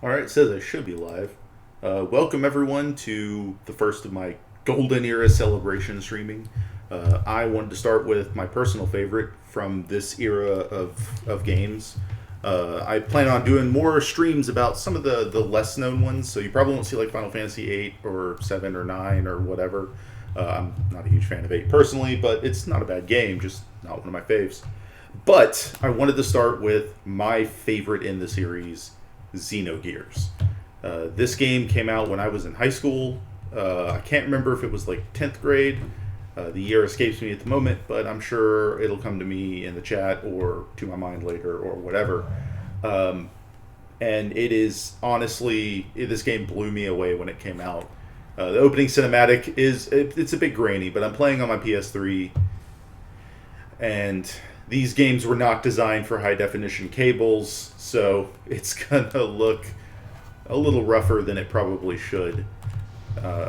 All right, it says I should be live. Welcome everyone to the first of my Golden Era celebration streaming. I wanted to start with my personal favorite from this era of games. I plan on doing more streams about some of the less known ones, so you probably won't see like Final Fantasy 8 or 7 or 9 or whatever. I'm not a huge fan of 8 personally, but it's not a bad game, just not one of my faves. But I wanted to start with my favorite in the series, Xenogears. This game came out when I was in high school. I can't remember if it was like 10th grade. The year escapes me at the moment, but I'm sure it'll come to me in the chat or to my mind later or whatever. Um, and it is honestly, this game blew me away when it came out. The opening cinematic it's a bit grainy, but I'm playing on my PS3, and these games were not designed for high definition cables, so it's gonna look a little rougher than it probably should. Uh,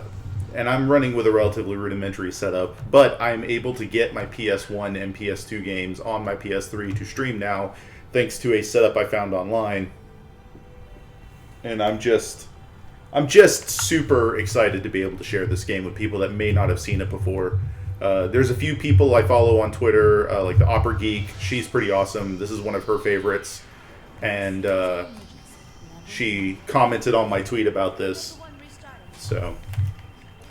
and I'm running with a relatively rudimentary setup, but I'm able to get my PS1 and PS2 games on my PS3 to stream now, thanks to a setup I found online. And I'm just super excited to be able to share this game with people that may not have seen it before. There's a few people I follow on Twitter, like the Opera Geek. She's pretty awesome. This is one of her favorites, and she commented on my tweet about this. So,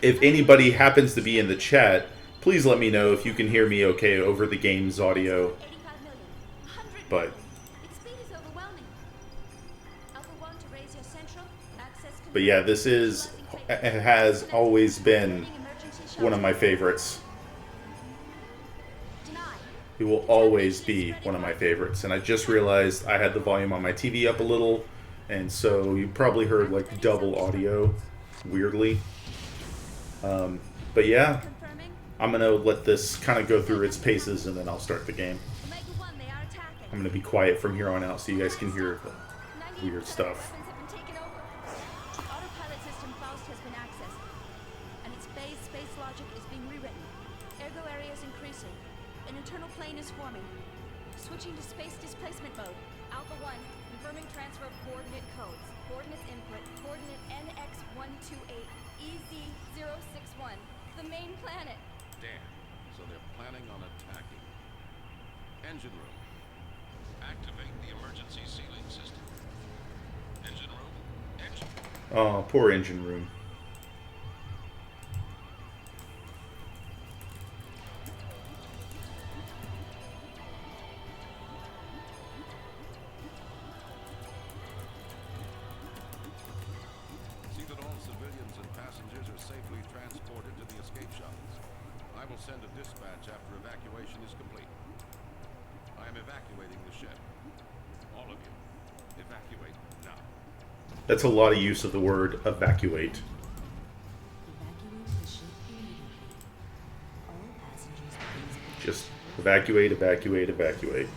if anybody happens to be in the chat, please let me know if you can hear me okay over the game's audio. But yeah, this is has always been one of my favorites. It will always be one of my favorites. And I just realized I had the volume on my TV up a little, and so you probably heard like double audio, weirdly. But yeah, I'm gonna let this kind of go through its paces, and then I'll start the game. I'm gonna be quiet from here on out so you guys can hear the weird stuff. Switching to space displacement mode. Alpha 1, confirming transfer of coordinate codes. Coordinates input, coordinate NX128EZ061, the main planet. Damn. So they're planning on attacking. Engine room. Activate the emergency sealing system. Engine room. Engine. Oh, poor engine room. Safely transported to the escape shuttles. I will send a dispatch after evacuation is complete. I am evacuating the ship. All of you, evacuate now. That's a lot of use of the word evacuate. Just evacuate, evacuate, evacuate.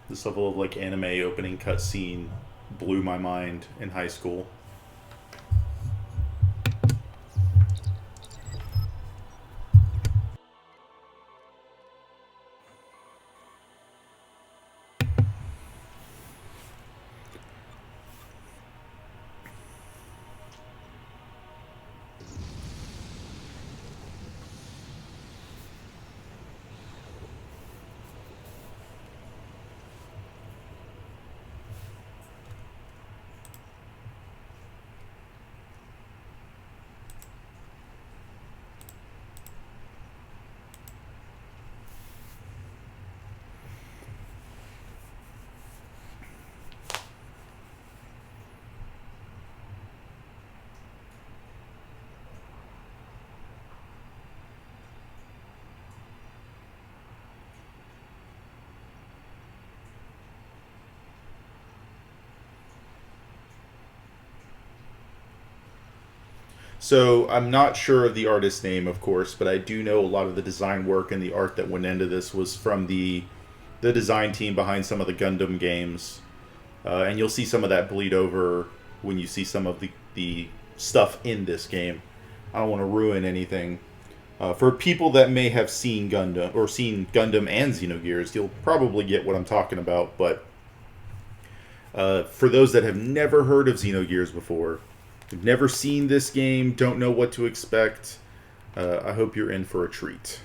This level of like anime opening cutscene blew my mind in high school. So I'm not sure of the artist's name, of course, but I do know a lot of the design work and the art that went into this was from the design team behind some of the Gundam games, and you'll see some of that bleed over when you see some of the stuff in this game. I don't want to ruin anything. For people that may have seen Gundam and Xenogears, you'll probably get what I'm talking about. But for those that have never heard of Xenogears before, have never seen this game, don't know what to expect, I hope you're in for a treat.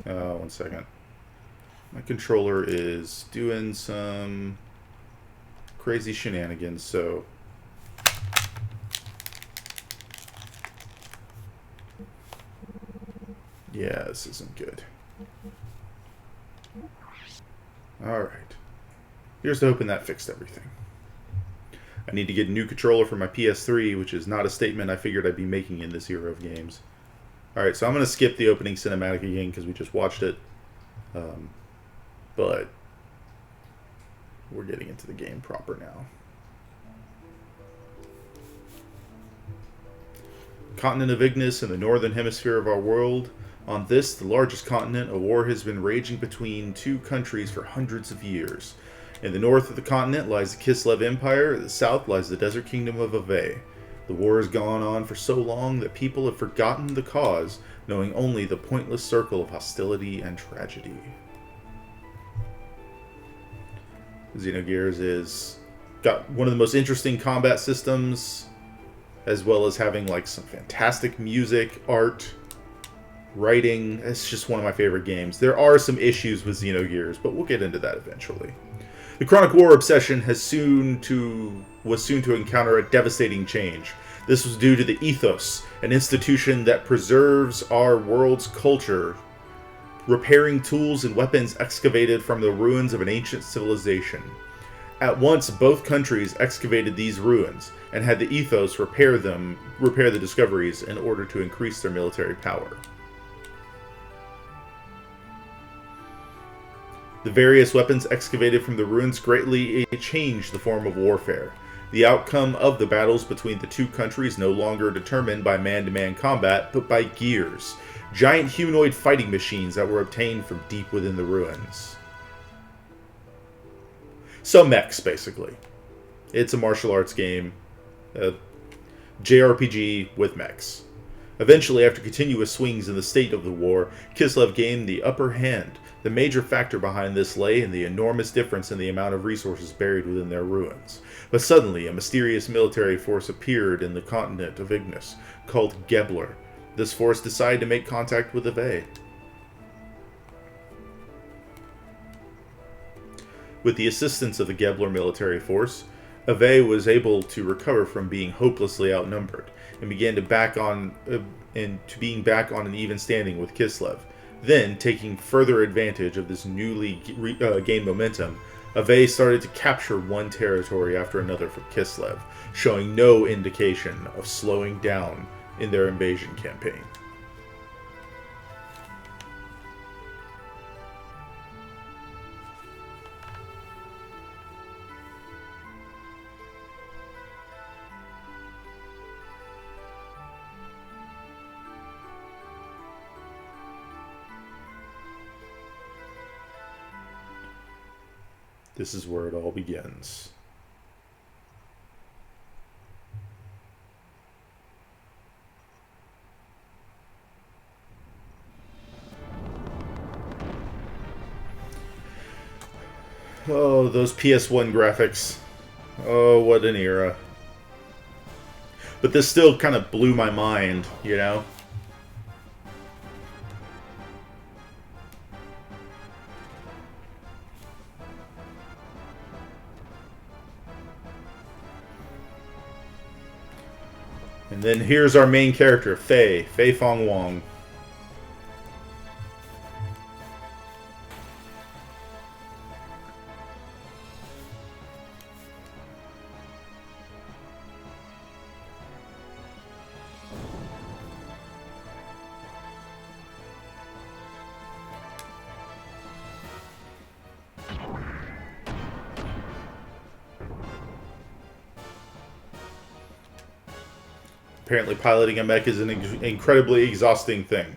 One second. My controller is doing some crazy shenanigans, so... yeah, this isn't good. Alright. Here's to hoping that fixed everything. I need to get a new controller for my PS3, which is not a statement I figured I'd be making in this era of games. Alright, so I'm going to skip the opening cinematic again because we just watched it. But we're getting into the game proper now. Continent of Ignis in the northern hemisphere of our world. On this, the largest continent, a war has been raging between two countries for hundreds of years. In the north of the continent lies the Kislev Empire, in the south lies the desert kingdom of Ave. The war has gone on for so long that people have forgotten the cause, knowing only the pointless circle of hostility and tragedy. Xenogears is got one of the most interesting combat systems, as well as having like some fantastic music, art, writing. It's just one of my favorite games. There are some issues with Xenogears, but we'll get into that eventually. The Chronic War obsession was soon to encounter a devastating change. This was due to the Ethos, an institution that preserves our world's culture, repairing tools and weapons excavated from the ruins of an ancient civilization. At once, both countries excavated these ruins and had the Ethos repair the discoveries in order to increase their military power. The various weapons excavated from the ruins greatly changed the form of warfare. The outcome of the battles between the two countries no longer determined by man-to-man combat, but by gears, giant humanoid fighting machines that were obtained from deep within the ruins. So mechs, basically. It's a martial arts game, a JRPG with mechs. Eventually, after continuous swings in the state of the war, Kislev gained the upper hand. The major factor behind this lay in the enormous difference in the amount of resources buried within their ruins. But suddenly, a mysterious military force appeared in the continent of Ignis, called Gebler. This force decided to make contact with Ave. With the assistance of the Gebler military force, Ave was able to recover from being hopelessly outnumbered, and began to being back on an even standing with Kislev. Then, taking further advantage of this newly gained momentum, Ave started to capture one territory after another from Kislev, showing no indication of slowing down in their invasion campaign. This is where it all begins. Oh, those PS1 graphics. Oh, what an era. But this still kind of blew my mind, you know? And then here's our main character, Fei Fong Wong. Apparently piloting a mech is an incredibly exhausting thing.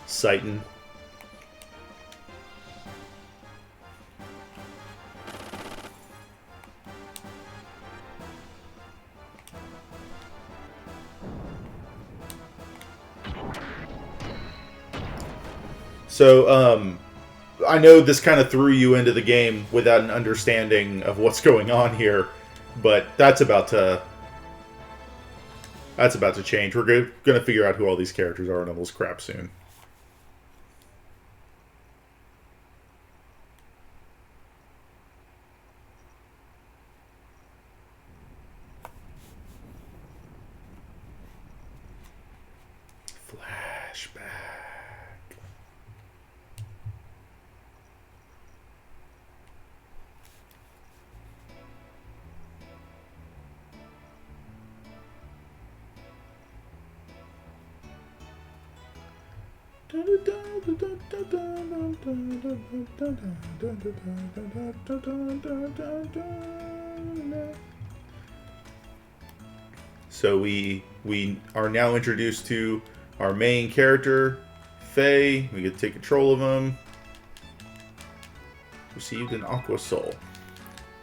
Sighton. So, I know this kind of threw you into the game without an understanding of what's going on here, but that's about to change. We're going to figure out who all these characters are and all this crap soon. Flashback. So we are now introduced to our main character, Faye. We get to take control of him. Received an Aqua Soul.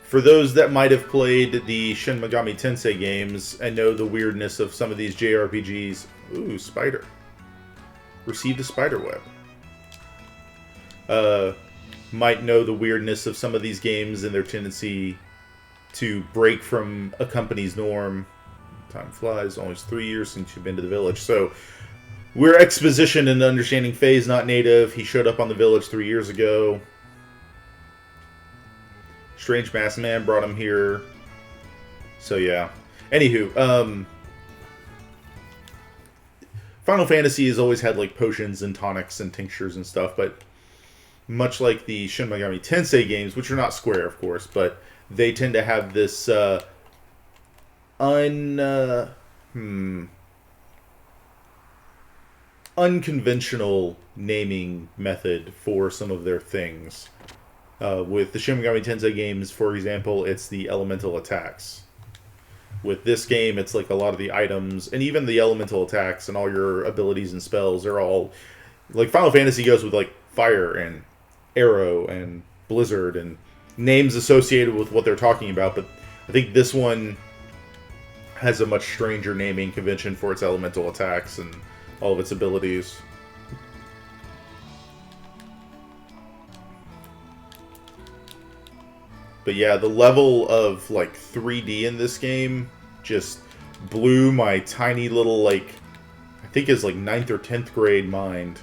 For those that might have played the Shin Megami Tensei games and know the weirdness of some of these JRPGs, ooh, spider. Received a spider web. Might know the weirdness of some of these games and their tendency to break from a company's norm. Time flies. Almost 3 years since you've been to the village. So we're exposition and understanding Faye's not native. He showed up on the village 3 years ago. Strange Masked Man brought him here. So yeah. Anywho, Final Fantasy has always had like potions and tonics and tinctures and stuff, but much like the Shin Megami Tensei games, which are not Square, of course, but they tend to have this unconventional naming method for some of their things. With the Shin Megami Tensei games, for example, it's the elemental attacks. With this game, it's like a lot of the items, and even the elemental attacks and all your abilities and spells are all... Like, Final Fantasy goes with, like, fire and arrow and blizzard and names associated with what they're talking about, but I think this one has a much stranger naming convention for its elemental attacks and all of its abilities. But yeah, the level of, like, 3D in this game just blew my tiny little, like, I think it's like 9th or 10th grade mind.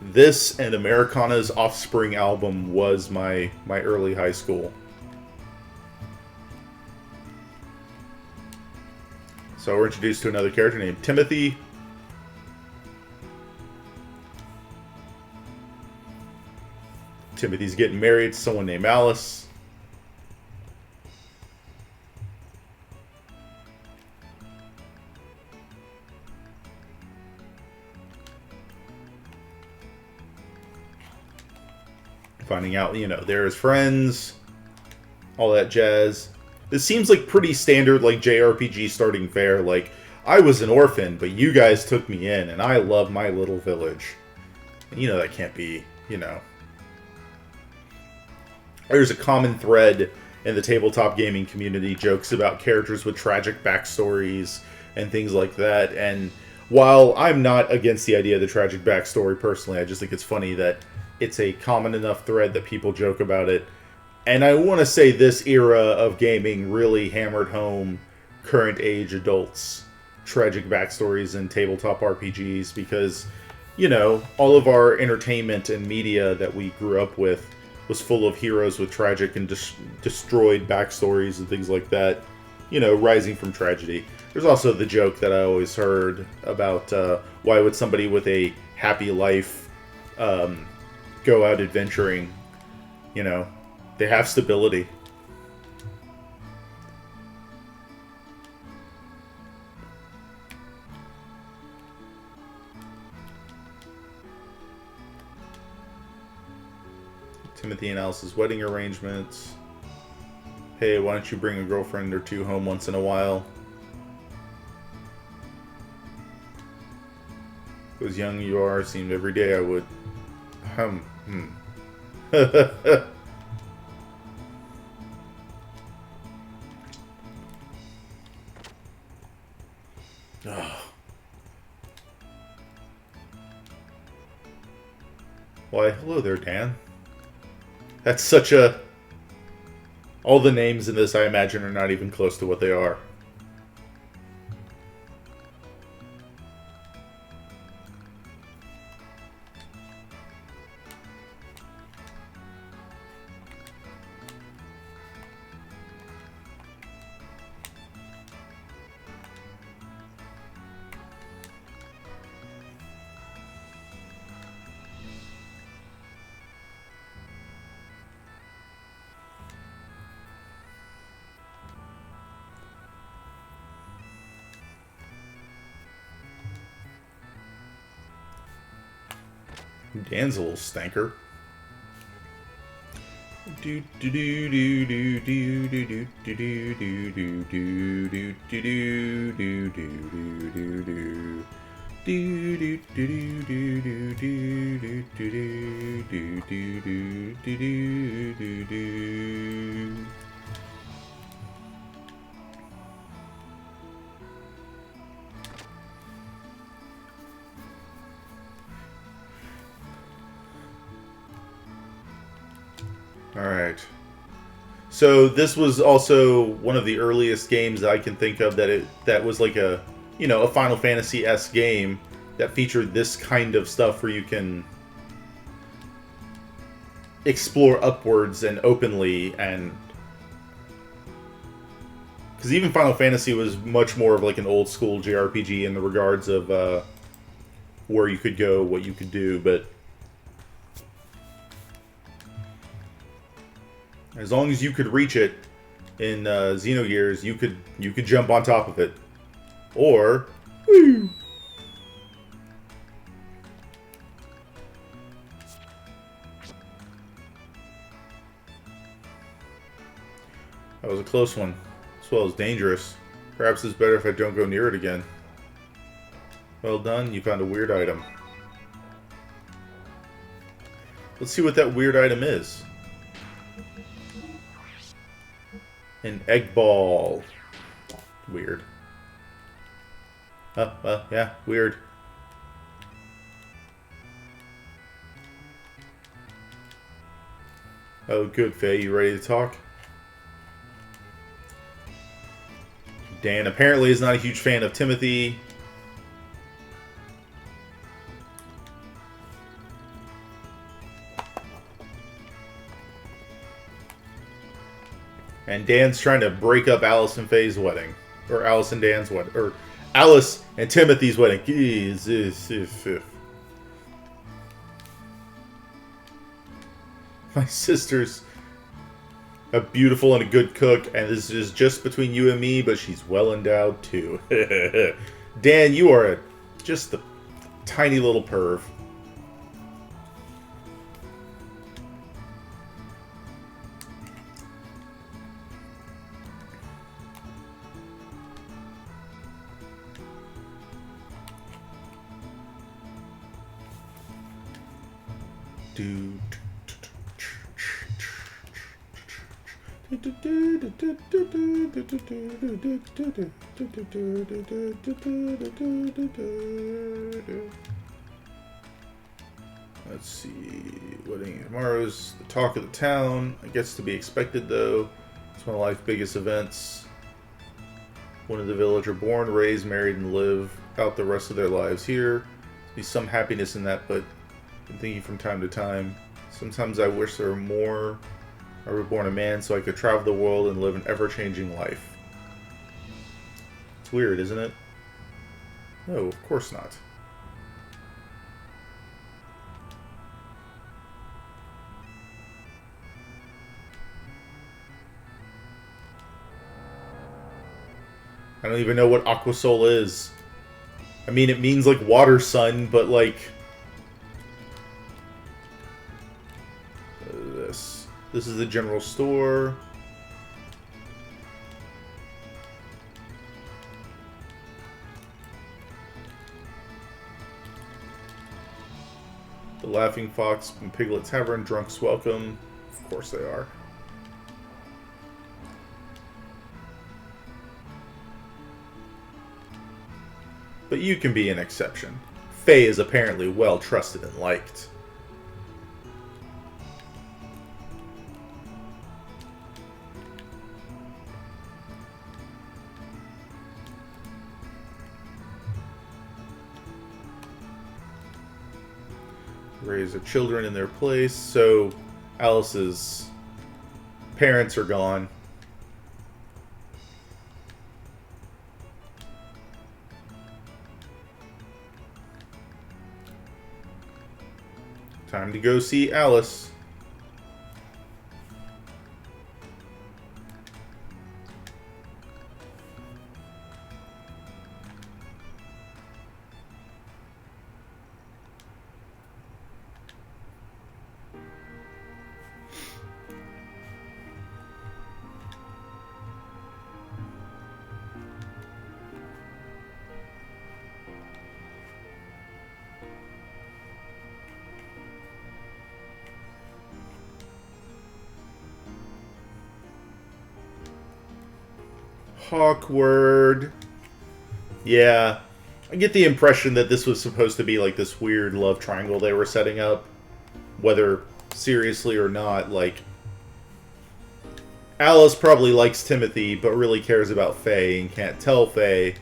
This and Americana's Offspring album was my early high school. So we're introduced to another character named Timothy. Timothy's getting married to someone named Alice. Finding out, you know, they're his friends, all that jazz. This seems like pretty standard, like, JRPG starting fare. Like, I was an orphan, but you guys took me in, and I love my little village. And you know that can't be, you know. There's a common thread in the tabletop gaming community, jokes about characters with tragic backstories and things like that. And while I'm not against the idea of the tragic backstory personally, I just think it's funny that it's a common enough thread that people joke about it. And I want to say this era of gaming really hammered home current age adults' tragic backstories in tabletop RPGs because, you know, all of our entertainment and media that we grew up with was full of heroes with tragic and destroyed backstories and things like that, you know, rising from tragedy. There's also the joke that I always heard about why would somebody with a happy life go out adventuring. You know, they have stability. Timothy and Alice's wedding arrangements. Hey, why don't you bring a girlfriend or two home once in a while? As young you are, seemed every day I would. Why, hello there, Dan. That's such a... All the names in this, I imagine, are not even close to what they are. Dan's a little stanker. Alright. So this was also one of the earliest games that I can think of that was like a, you know, a Final Fantasy-esque game that featured this kind of stuff where you can explore upwards and openly, and because even Final Fantasy was much more of like an old school JRPG in the regards of where you could go, what you could do, but as long as you could reach it in Xenogears, you could jump on top of it, or woo. That was a close one, as well as dangerous. Perhaps it's better if I don't go near it again. Well done, you found a weird item. Let's see what that weird item is. An egg ball. Weird. Oh, well, yeah, weird. Oh, good, Faye. You ready to talk? Dan apparently is not a huge fan of Timothy. And Dan's trying to break up Alice and Faye's wedding. Or Alice and Dan's wedding. Or Alice and Timothy's wedding. My sister's a beautiful and a good cook, and this is just between you and me, but she's well endowed too. Dan, you are just a tiny little perv. Let's see. Wedding tomorrow's the talk of the town. It gets to be expected, though. It's one of life's biggest events. One of the village are born, raised, married, and live out the rest of their lives here. There'll be some happiness in that, but I'm thinking from time to time. Sometimes I wish there were more. I was born a man so I could travel the world and live an ever-changing life. It's weird, isn't it? No, of course not. I don't even know what Aquasol is. I mean, it means like water sun, but like... this. This is the general store. The Laughing Fox and Piglet Tavern, drunks welcome. Of course they are. But you can be an exception. Faye is apparently well trusted and liked. Raise their children in their place. So Alice's parents are gone. Time to go see Alice. Awkward. Yeah. I get the impression that this was supposed to be like this weird love triangle they were setting up. Whether seriously or not, like... Alice probably likes Timothy, but really cares about Faye and can't tell Faye.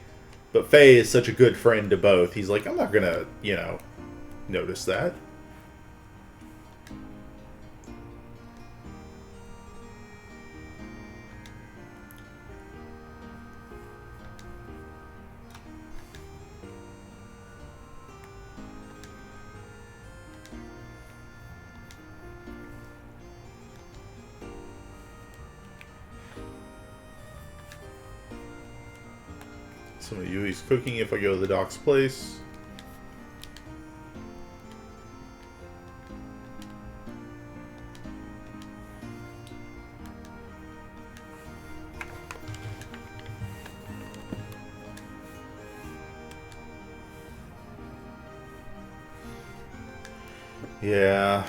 But Faye is such a good friend to both. He's like, I'm not gonna, you know, notice that. Some of Yui's cooking if I go to the doc's place. Yeah.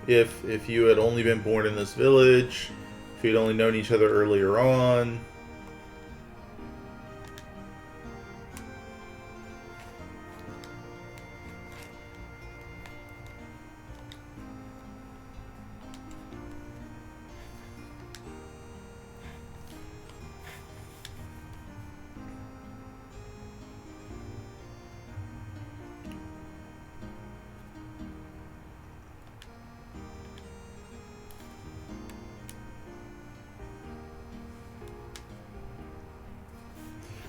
If you had only been born in this village, if you'd only known each other earlier on.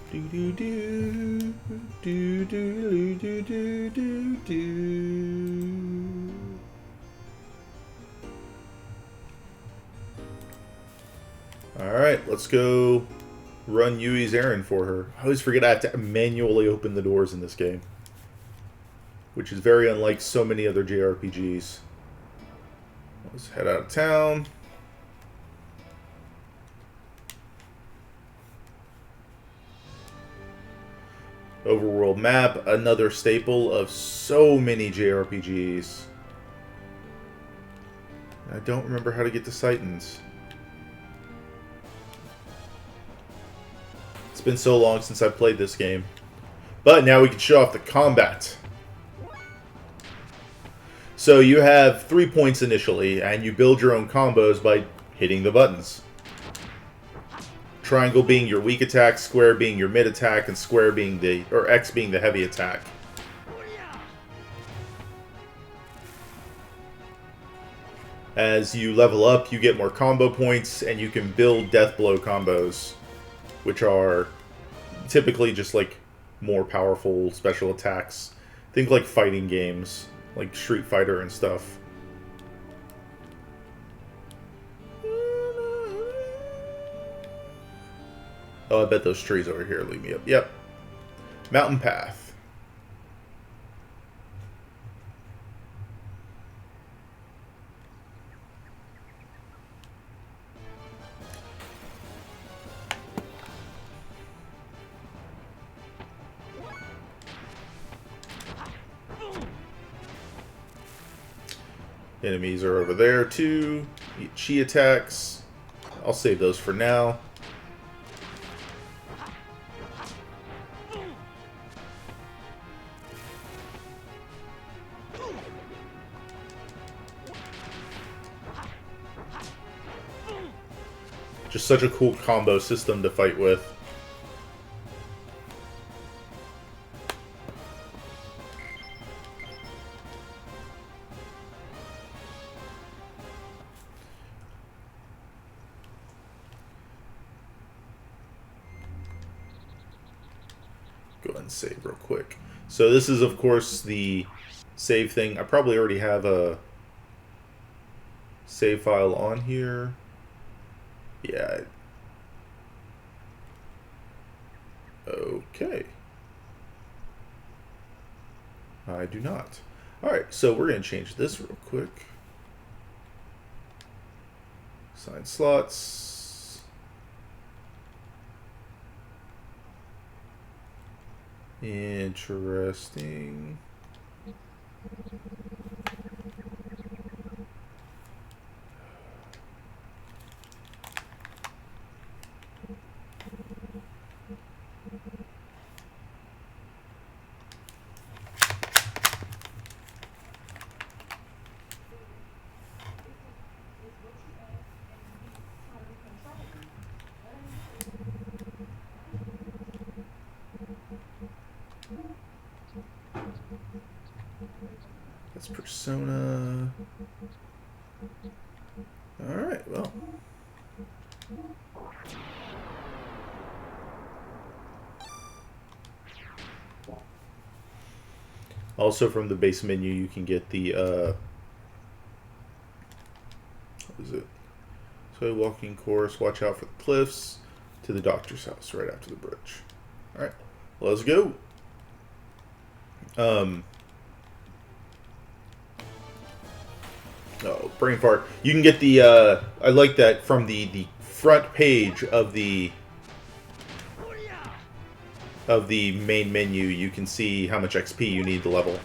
Do do do do do do do do do. All right, let's go run Yui's errand for her. I always forget I have to manually open the doors in this game, which is very unlike so many other JRPGs. Let's head out of town. Overworld map, another staple of so many JRPGs. I don't remember how to get to Sightons. It's been so long since I've played this game. But now we can show off the combat. So you have 3 points initially, and you build your own combos by hitting the buttons. Triangle being your weak attack, square being your mid attack, and square being the, or X being the heavy attack. As you level up, you get more combo points, and you can build death blow combos, which are typically just like more powerful special attacks. Think like fighting games, like Street Fighter and stuff. Oh, I bet those trees over here lead me up. Yep. Mountain path. Enemies are over there too. Chi attacks. I'll save those for now. Just such a cool combo system to fight with. Go ahead and save real quick. So this is, of course, the save thing. I probably already have a save file on here. Yeah. Okay. I do not. Alright, so we're going to change this real quick. Assign slots. Interesting. That's Persona. Alright, well. Also from the base menu you can get the what is it? So walking course, watch out for the cliffs, to the doctor's house right after the bridge. Alright, let's go. Oh, brain fart. You can get the, I like that from the front page of the main menu, you can see how much XP you need to level.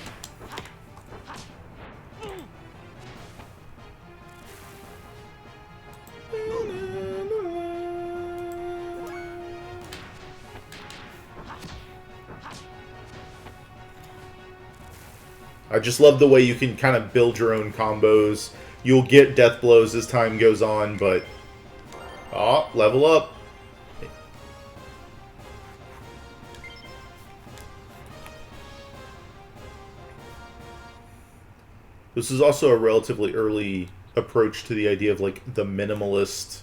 I just love the way you can kind of build your own combos. You'll get death blows as time goes on, but... Oh, level up. This is also a relatively early approach to the idea of, like, the minimalist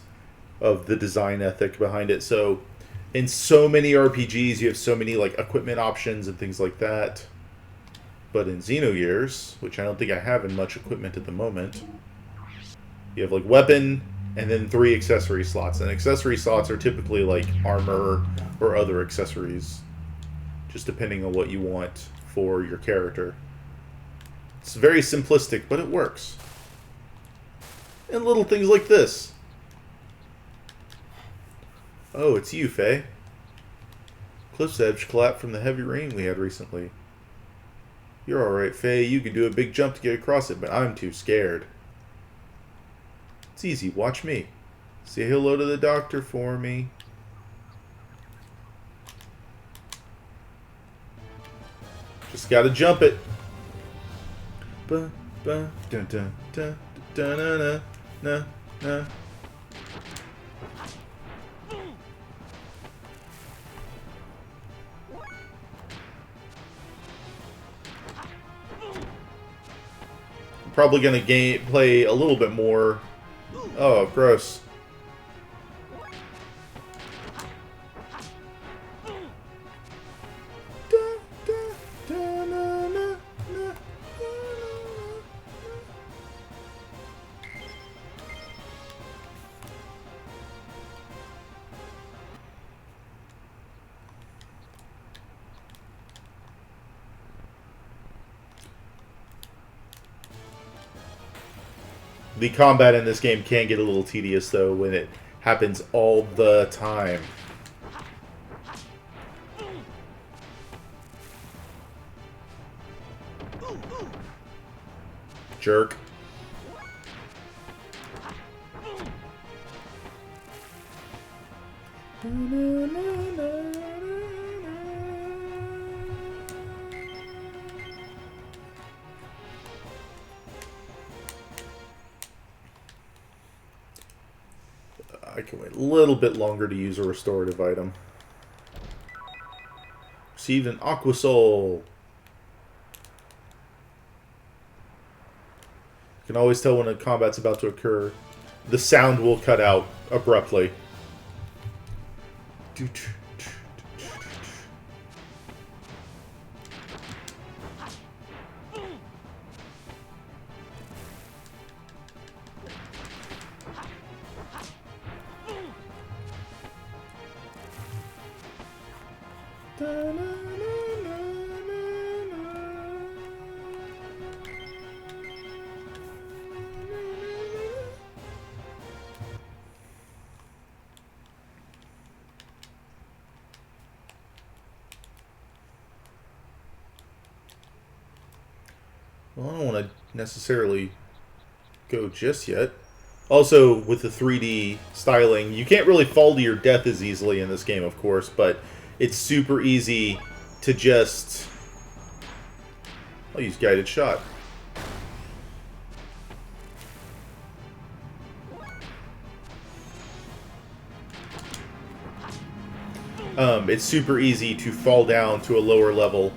of the design ethic behind it. So, in so many RPGs, you have so many, like, equipment options and things like that. But in Xenogears, which I don't think I have in much equipment at the moment, you have, like, weapon and then 3 accessory slots. And accessory slots are typically, like, armor or other accessories, just depending on what you want for your character. It's very simplistic, but it works. And little things like this. Oh, it's you, Faye. Cliff's edge collapsed from the heavy rain we had recently. You're alright, Faye. You can do a big jump to get across it, but I'm too scared. It's easy. Watch me. Say hello to the doctor for me. Just gotta jump it. Ba, ba, dun, dun, dun, dun, dun, na, na. I'm probably gonna play a little bit more. Oh, gross. The combat in this game can get a little tedious, though, when it happens all the time. Jerk. I can wait a little bit longer to use a restorative item. Received an Aqua Soul. You can always tell when a combat's about to occur. The sound will cut out abruptly. Well, I don't want to necessarily go just yet. Also, with the 3D styling, you can't really fall to your death as easily in this game, of course, but it's super easy to just... I'll use Guided Shot. It's super easy to fall down to a lower level.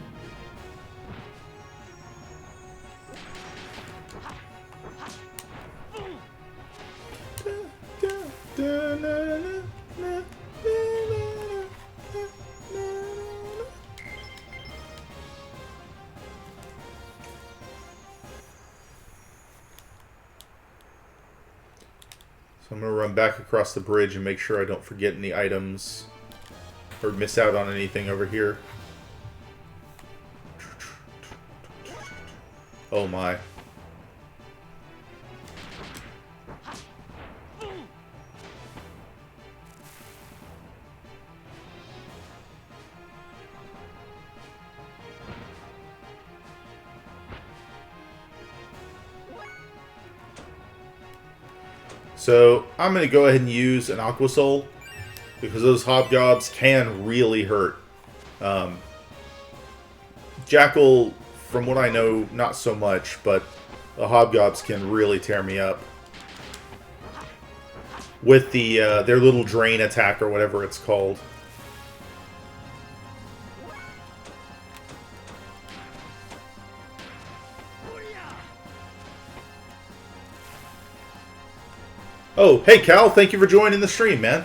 So I'm going to run back across the bridge and make sure I don't forget any items or miss out on anything over here. Oh my. So I'm going to go ahead and use an Aqua Soul, because those Hobgobs can really hurt. Jackal, from what I know, not so much, but the Hobgobs can really tear me up. With the their little drain attack, or whatever it's called. Oh, hey Cal, thank you for joining the stream, man.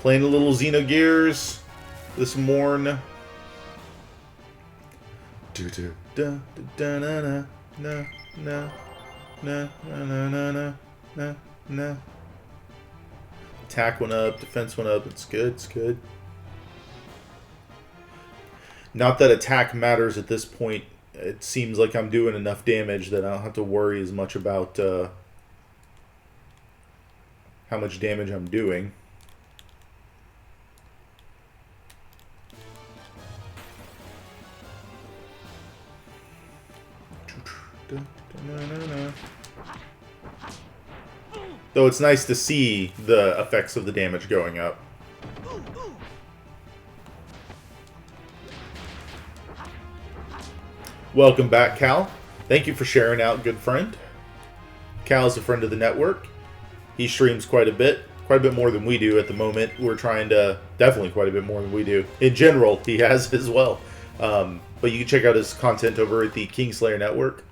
Playing a little Xenogears this morn. Attack went up, defense went up. It's good, it's good. Not that attack matters at this point. It seems like I'm doing enough damage that I don't have to worry as much about how much damage I'm doing. Though it's nice to see the effects of the damage going up. Welcome back, Cal. Thank you for sharing out, good friend. Cal's a friend of the network. He streams quite a bit more than we do at the moment. We're trying to, definitely quite a bit more than we do. In general, he has as well. But you can check out his content over at the Kingslayer Network.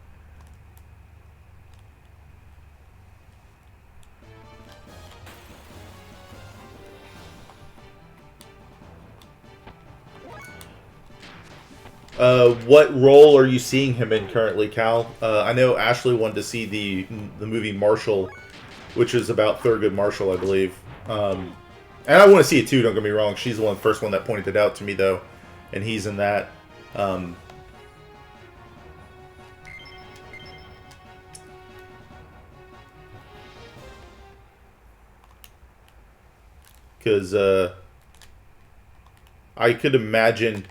What role are you seeing him in currently, Cal? I know Ashley wanted to see the movie Marshall, which is about Thurgood Marshall, I believe. And I want to see it too, don't get me wrong. She's the first one that pointed it out to me, though. And he's in that. Because I could imagine...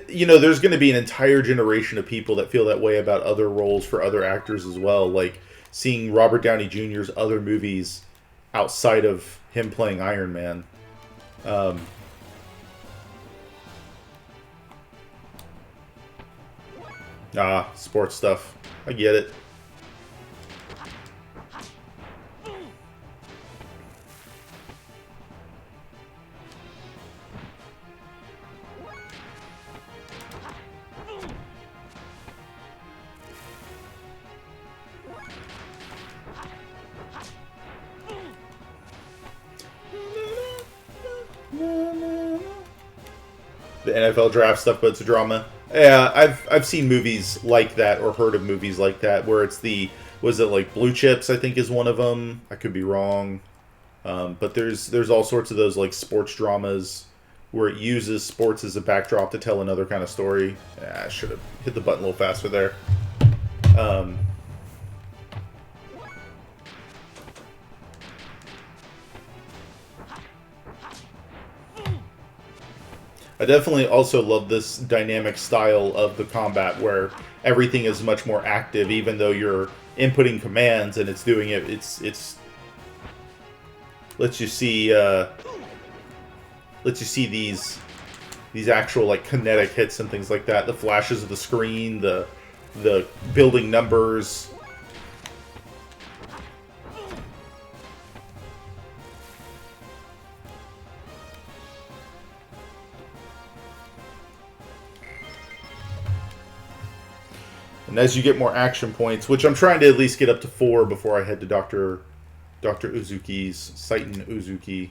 You know, there's going to be an entire generation of people that feel that way about other roles for other actors as well. Like, seeing Robert Downey Jr.'s other movies outside of him playing Iron Man. Sports stuff. I get it. The NFL draft stuff, but it's a drama. Yeah, I've seen movies like that, or heard of movies like that, where it's was it like Blue Chips, I think is one of them. I could be wrong. But there's all sorts of those like sports dramas where it uses sports as a backdrop to tell another kind of story. Yeah, I should have hit the button a little faster there. I definitely also love this dynamic style of the combat where everything is much more active, even though you're inputting commands and it's doing it. It's lets you see these actual like kinetic hits and things like that. The flashes of the screen, the building numbers. And as you get more action points, which I'm trying to at least get up to 4 before I head to Dr. Uzuki's, Saiton Uzuki.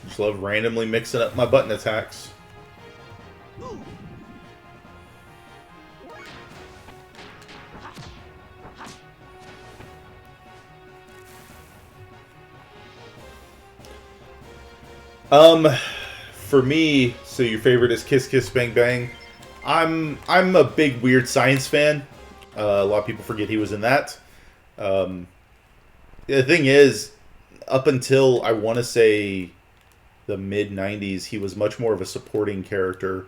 Just love randomly mixing up my button attacks. For me, so your favorite is Kiss Kiss Bang Bang. I'm a big Weird Science fan. A lot of people forget he was in that. The thing is, up until I want to say the mid-90s, he was much more of a supporting character.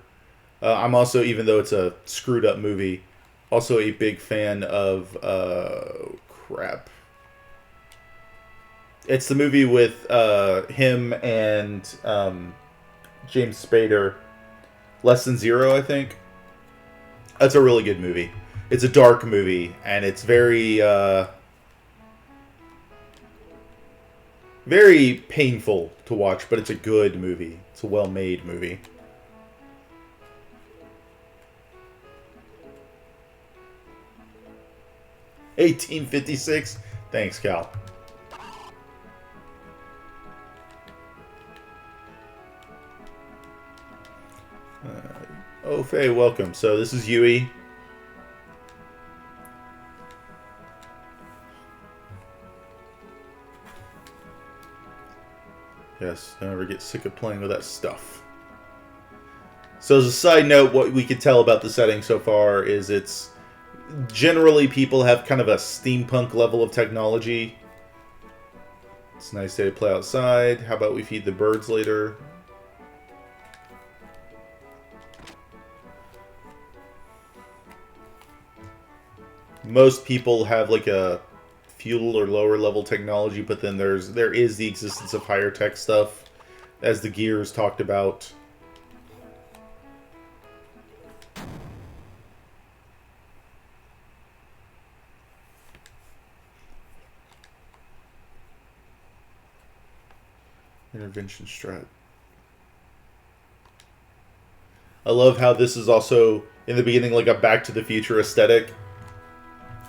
I'm also, even though it's a screwed up movie, also a big fan of crap. It's the movie with him and James Spader, Less Than Zero, I think. That's a really good movie. It's a dark movie, and it's very very painful to watch, but it's a good movie. It's a well-made movie. $18.56. Thanks, Cal. Oh, Faye, welcome. So this is Yui. Yes, don't ever get sick of playing with that stuff. So as a side note, what we could tell about the setting so far is it's generally people have kind of a steampunk level of technology. It's a nice day to play outside. How about we feed the birds later? Most people have like a fuel or lower level technology, but then there is the existence of higher tech stuff, as the Gears talked about. Intervention strat. I love how this is also in the beginning like a Back to the Future aesthetic.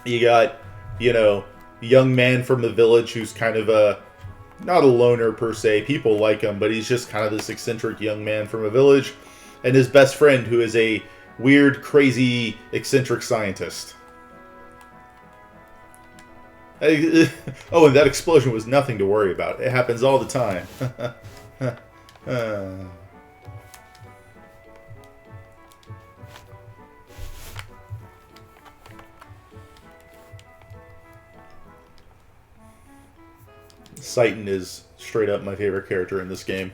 You got, you know, young man from the village who's kind of not a loner per se. People like him, but he's just kind of this eccentric young man from a village. And his best friend, who is a weird, crazy, eccentric scientist. Oh, and that explosion was nothing to worry about. It happens all the time. Satan is straight up my favorite character in this game.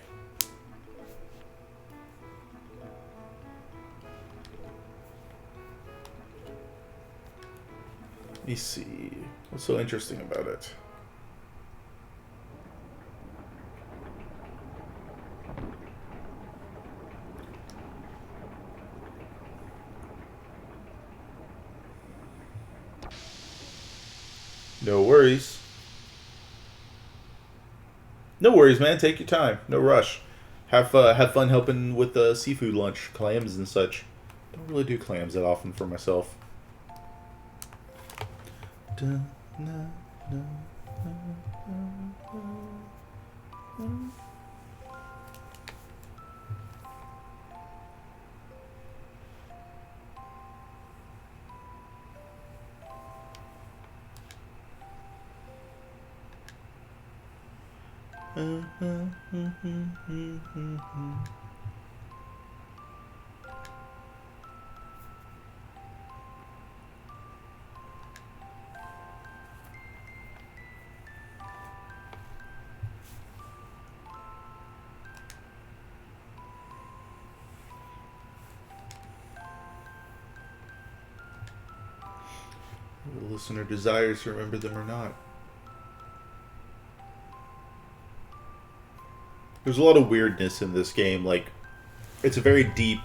Let me see. What's so interesting about it? No worries. No worries, man. Take your time. No rush. Have fun helping with the seafood lunch, clams and such. Don't really do clams that often for myself. Dun, na, na, na, na, na. The listener desires to remember them or not. There's a lot of weirdness in this game. Like, it's a very deep,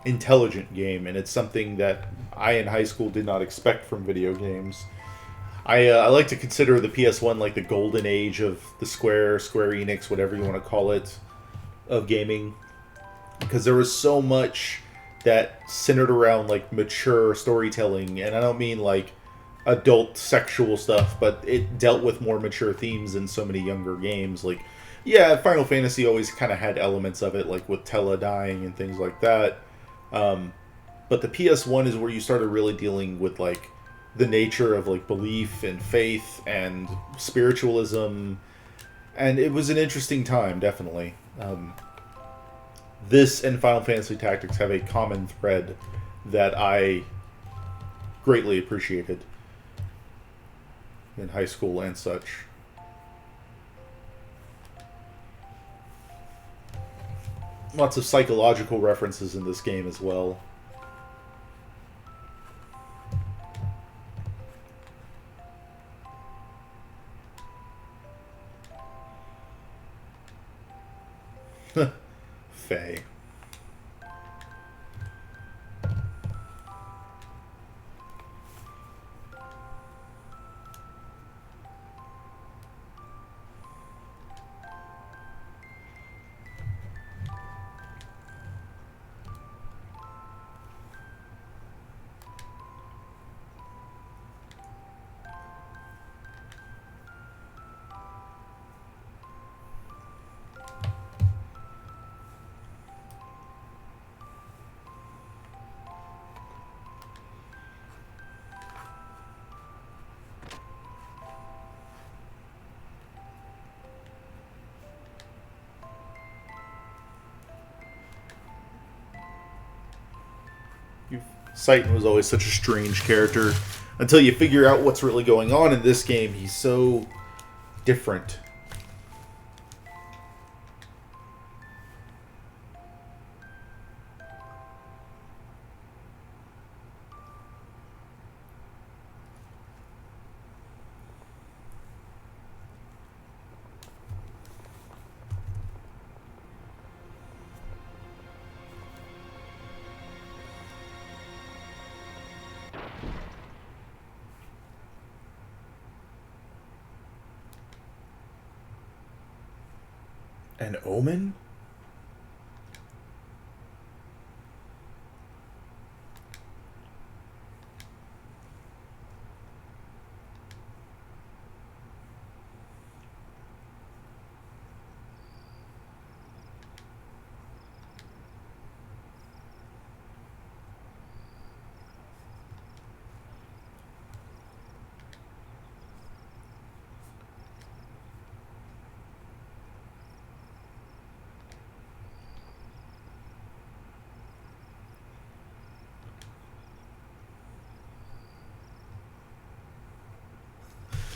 intelligent game, and it's something that I in high school did not expect from video games. I like to consider the PS1 like the golden age of the Square Enix, whatever you want to call it, of gaming, because there was so much that centered around like mature storytelling, and I don't mean like adult sexual stuff, but it dealt with more mature themes than so many younger games. Like, yeah, Final Fantasy always kind of had elements of it, like with Tella dying and things like that. But the PS1 is where you started really dealing with like the nature of like belief and faith and spiritualism, and it was an interesting time, definitely. This and Final Fantasy Tactics have a common thread that I greatly appreciated in high school and such. Lots of psychological references in this game as well. Faye. Satan was always such a strange character. Until you figure out what's really going on in this game, he's so different. An omen?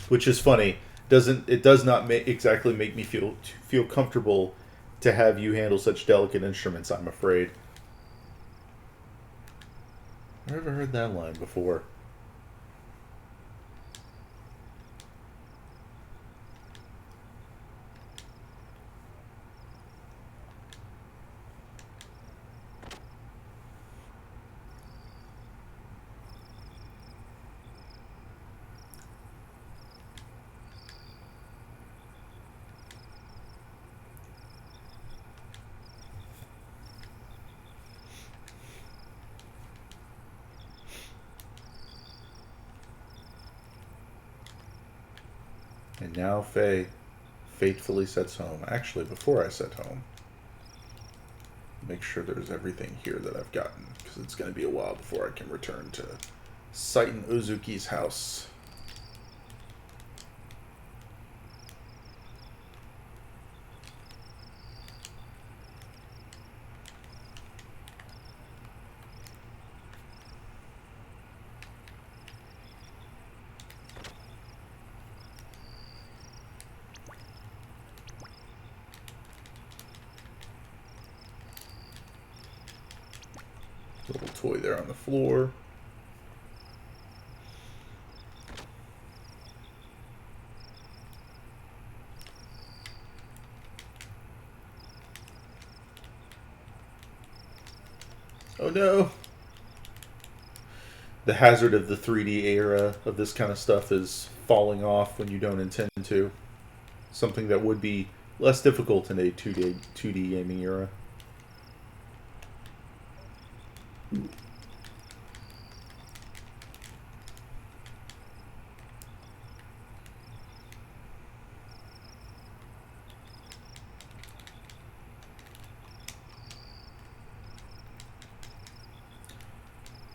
which is funny. It does not exactly make me feel comfortable to have you handle such delicate instruments, I'm afraid. I've never heard that line before. And now Faye fatefully sets home. Actually, before I set home, make sure there's everything here that I've gotten, because it's going to be a while before I can return to Saiton Uzuki's house. Little toy there on the floor. Oh no! The hazard of the 3D era of this kind of stuff is falling off when you don't intend to. Something that would be less difficult in a 2D gaming era.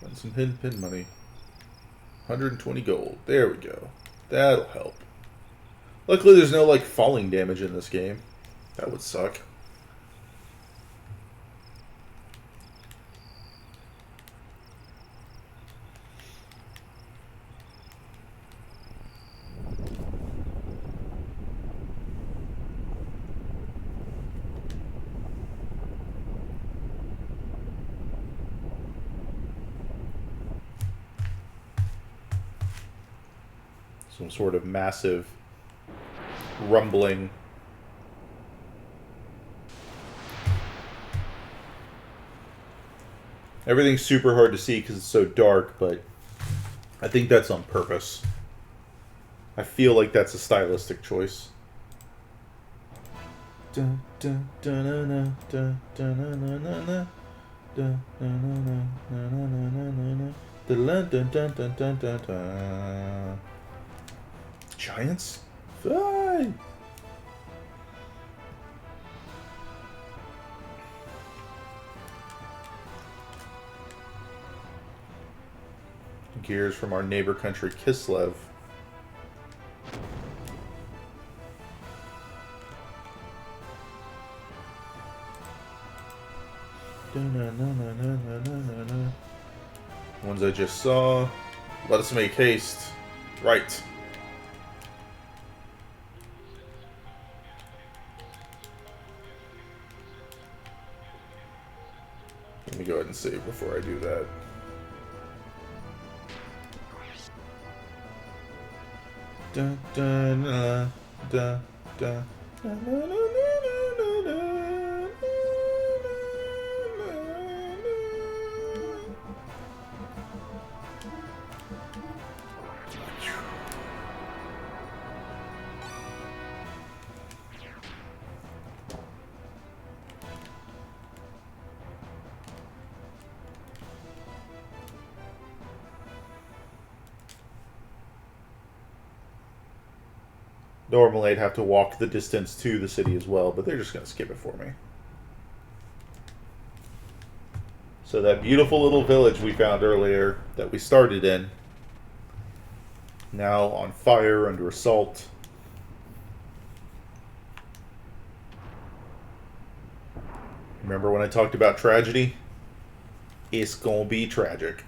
And some pin money. 120 gold. There we go. That'll help. Luckily there's no, like, falling damage in this game. That would suck. Some sort of massive rumbling. Everything's super hard to see because it's so dark, but I think that's on purpose. I feel like that's a stylistic choice. Giants. Fine. Gears from our neighbor country, Kislev. Ones I just saw. Let us make haste. Right. Let me go ahead and save before I do that. Da, da, na, da, da, na, na, na, na, na, na, na. Normally I'd have to walk the distance to the city as well, but they're just going to skip it for me. So that beautiful little village we found earlier that we started in, now on fire, under assault. Remember when I talked about tragedy? It's gonna be tragic.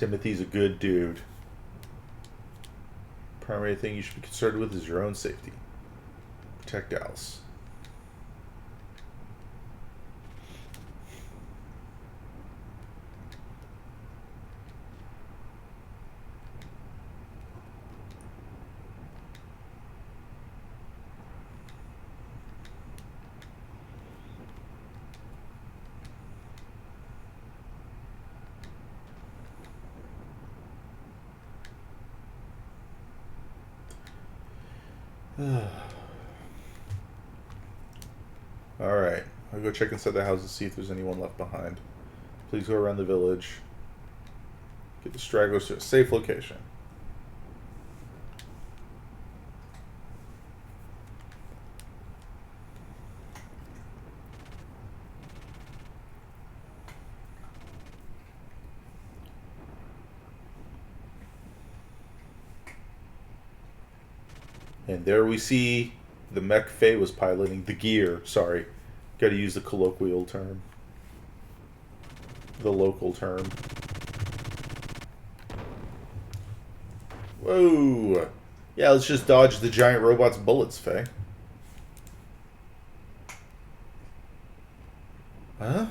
Timothy's a good dude. Primary thing you should be concerned with is your own safety. Protect Alice. Alright, I'll go check inside the house to see if there's anyone left behind. Please go around the village. Get the stragglers to a safe location. And there we see the mech Faye was piloting. The gear, sorry. Gotta use the colloquial term. The local term. Whoa! Yeah, let's just dodge the giant robot's bullets, Faye. Huh?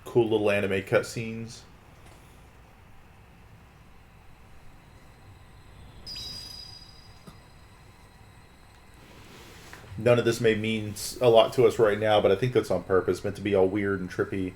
Cool little anime cutscenes. None of this may mean a lot to us right now, but I think that's on purpose, meant to be all weird and trippy.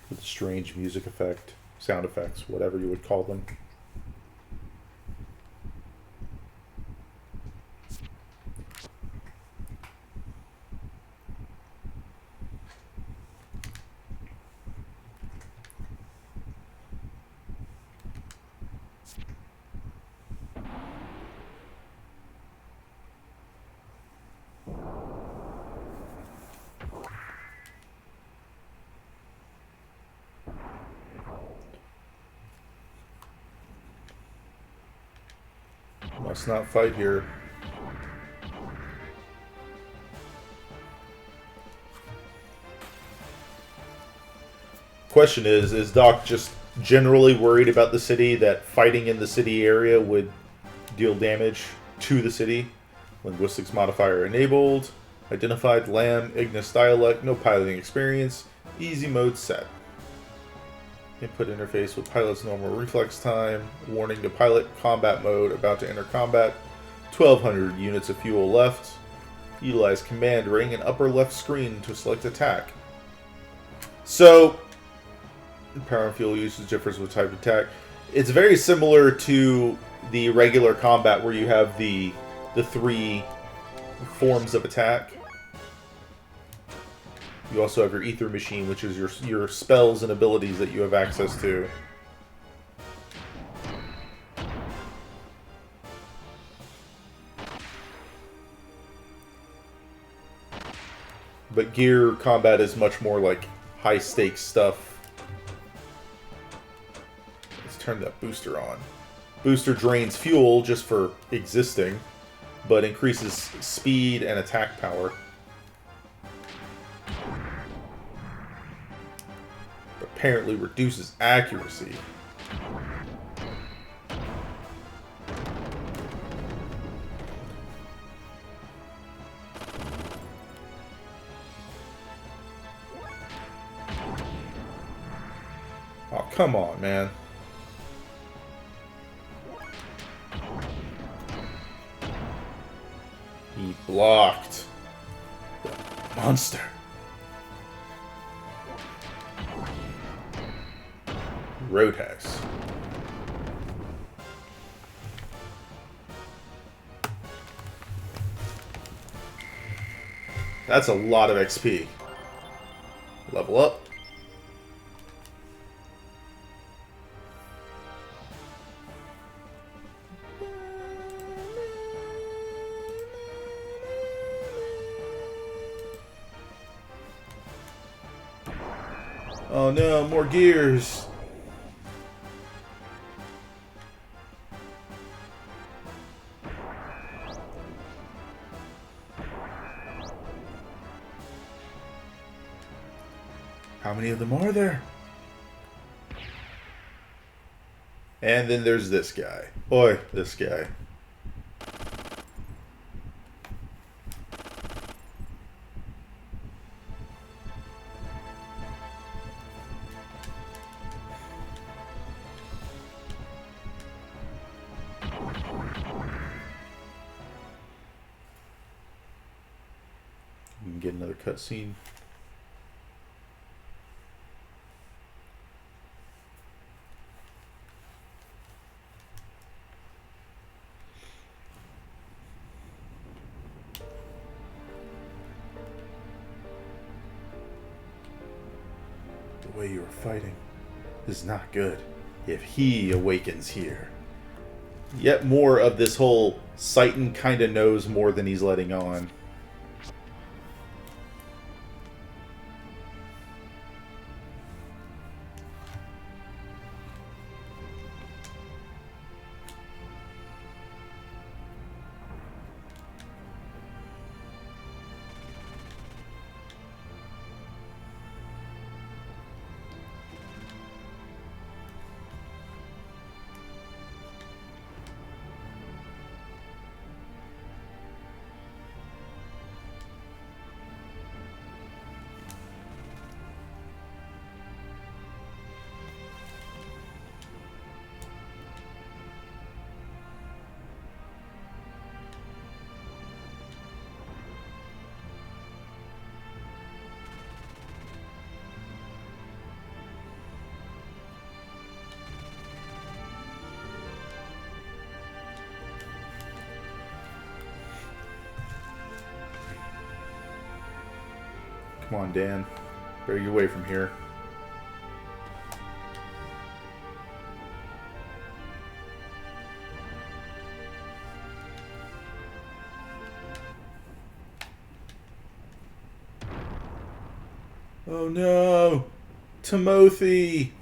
With strange music effect, sound effects, whatever you would call them. Must not fight here. Question is Doc just generally worried about the city, that fighting in the city area would deal damage to the city? Linguistics modifier enabled. Identified Lamb, Ignis dialect, no piloting experience. Easy mode set. Input interface with pilot's normal reflex time. Warning to pilot, combat mode, about to enter combat. 1,200 units of fuel left. Utilize command ring and upper left screen to select attack. So, power and fuel usage differs with type of attack. It's very similar to the regular combat where you have the three forms of attack. You also have your ether machine, which is your spells and abilities that you have access to. But gear combat is much more like high stakes stuff. Let's turn that booster on. Booster drains fuel just for existing, but increases speed and attack power. Apparently reduces accuracy. Oh, come on, man. He blocked. Monster. Roadhouse. That's a lot of XP. Level up. Oh no, more gears. How many of them are there? And then there's this guy. Boy, this guy. We can get another cutscene. The way you are fighting is not good. If he awakens here. Yet more of this whole Satan kinda knows more than he's letting on. Come on, Dan. Better get away from here. Oh no! Timothy!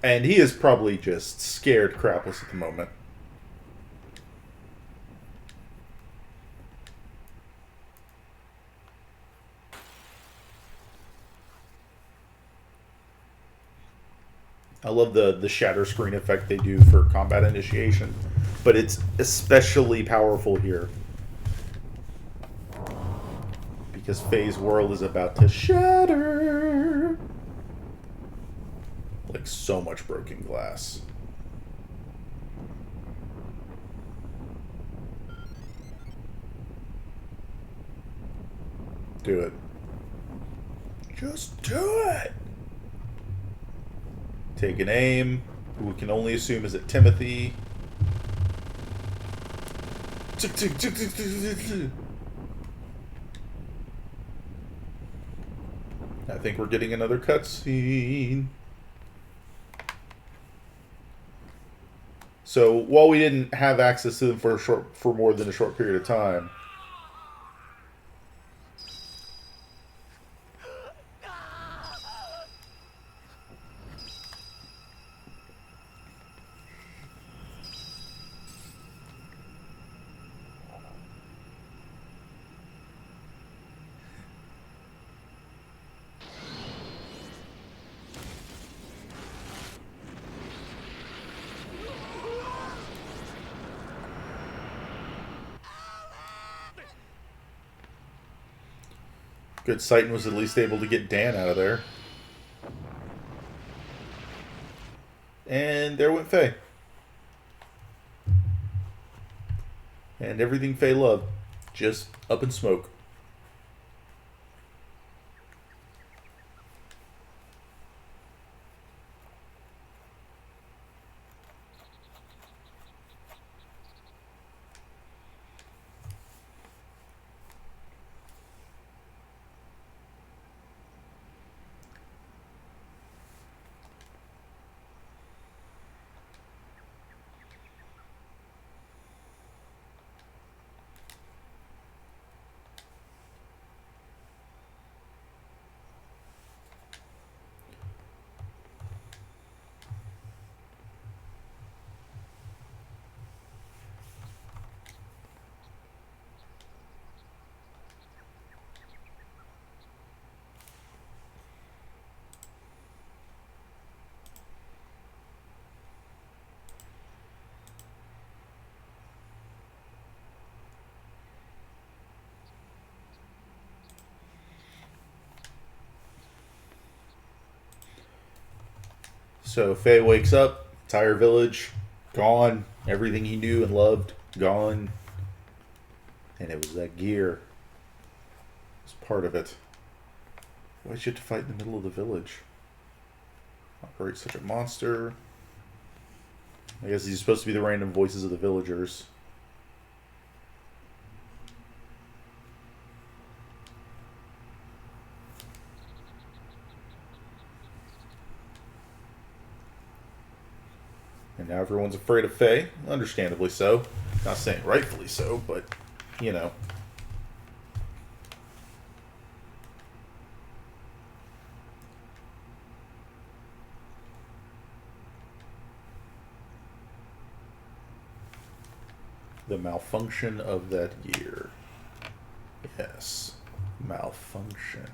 And he is probably just scared crapless at the moment. I love the shatter screen effect they do for combat initiation, but it's especially powerful here because Faye's world is about to shatter. Like so much broken glass. Do it. Just do it. Take an aim. We can only assume is it Timothy. I think we're getting another cutscene. So while we didn't have access to them for more than a short period of time. Good, Satan was at least able to get Dan out of there. And there went Faye. And everything Faye loved, just up in smoke. So Faye wakes up, entire village gone, everything he knew and loved gone, and it was that gear. It was part of it. Why'd you have to fight in the middle of the village? Operate such a monster. I guess he's supposed to be the random voices of the villagers. And now everyone's afraid of Faye. Understandably so. Not saying rightfully so, but, you know. The malfunction of that gear. Yes. Malfunction.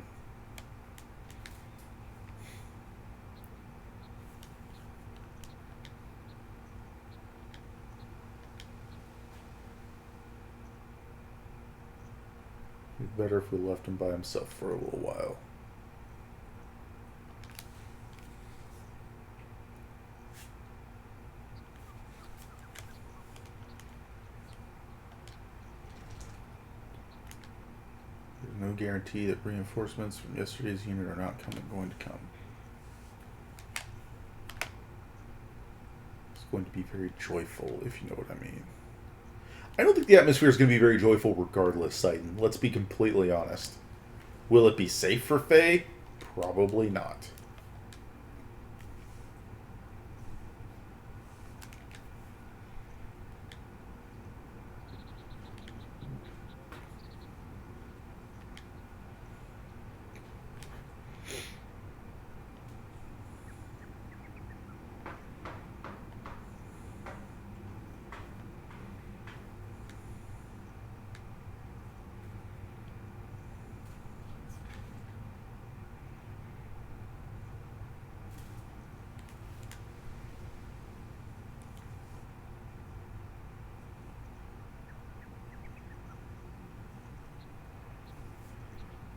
It'd be better if we left him by himself for a little while. There's no guarantee that reinforcements from yesterday's unit are not going to come. It's going to be very joyful, if you know what I mean. I don't think the atmosphere is going to be very joyful regardless, Titan. Let's be completely honest. Will it be safe for Faye? Probably not.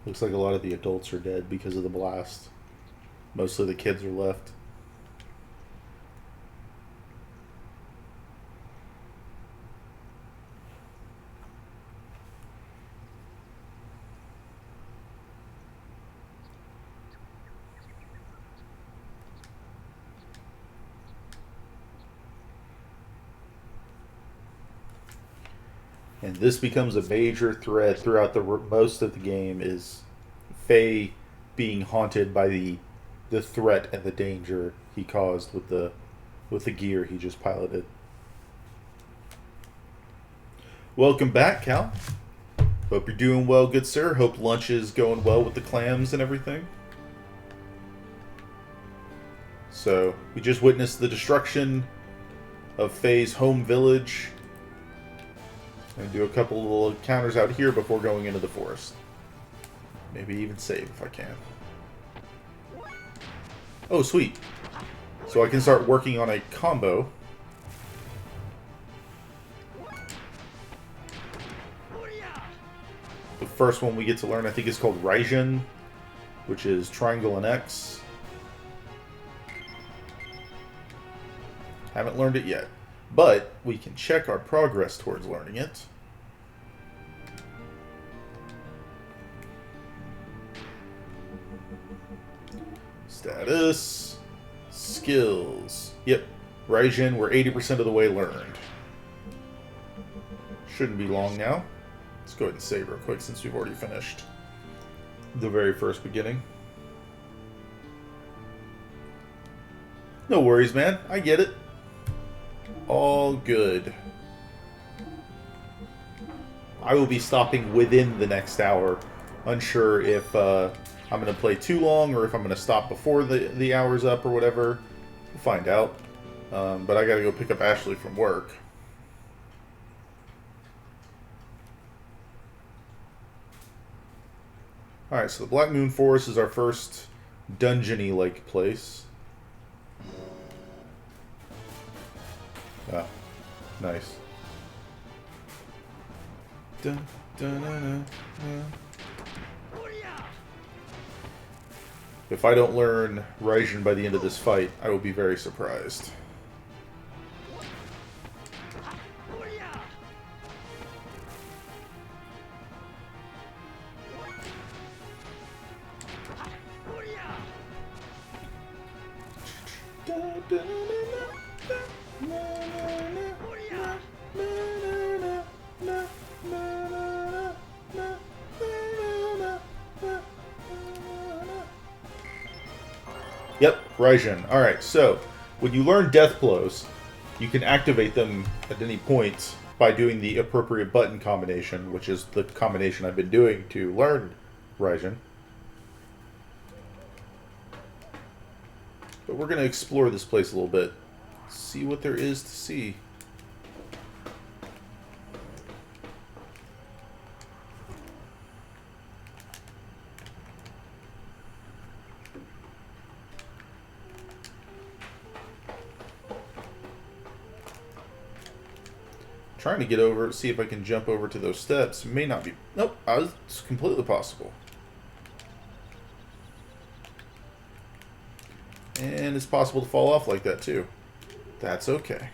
Looks like a lot of the adults are dead because of the blast. Mostly the kids are left. And this becomes a major thread throughout the most of the game, is Faye being haunted by the threat and the danger he caused with the gear he just piloted. Welcome back, Cal. Hope you're doing well, good sir. Hope lunch is going well with the clams and everything. So, we just witnessed the destruction of Faye's home village. I'm going to do a couple little encounters out here before going into the forest. Maybe even save if I can. Oh, sweet. So I can start working on a combo. The first one we get to learn, I think, is called Raijin, which is triangle and X. Haven't learned it yet. But we can check our progress towards learning it. Status. Skills. Yep. Raijin, we're 80% of the way learned. Shouldn't be long now. Let's go ahead and save real quick since we've already finished the very first beginning. No worries, man. I get it. All good. I will be stopping within the next hour. Unsure if I'm going to play too long or if I'm going to stop before the hour's up or whatever. We'll find out. But I got to go pick up Ashley from work. Alright, so the Black Moon Forest is our first dungeon-y like place. Ah, nice. Dun, dun, dun, dun, dun. If I don't learn Raijin by the end of this fight, I will be very surprised. Yep, Raijin. Alright, so when you learn Death Blows, you can activate them at any point by doing the appropriate button combination, which is the combination I've been doing to learn Raijin. But we're going to explore this place a little bit, see what there is to see. Trying to get over, see if I can jump over to those steps. May not be. Nope, it's completely possible. And it's possible to fall off like that too. That's okay.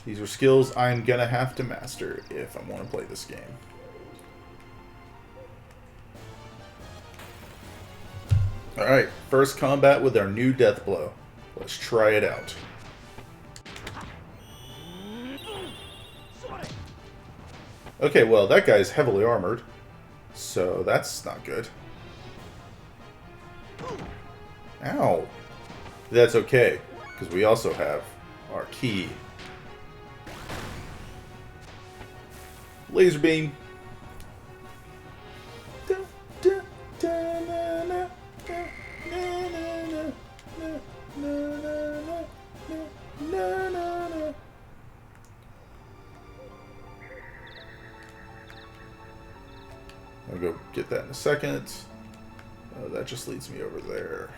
These are skills I'm gonna have to master if I want to play this game. Alright, first combat with our new Death Blow. Let's try it out. Okay, well, that guy's heavily armored, so that's not good. Ow. That's okay, because we also have our key. Laser beam. I'll go get that in a second. That just leads me over there.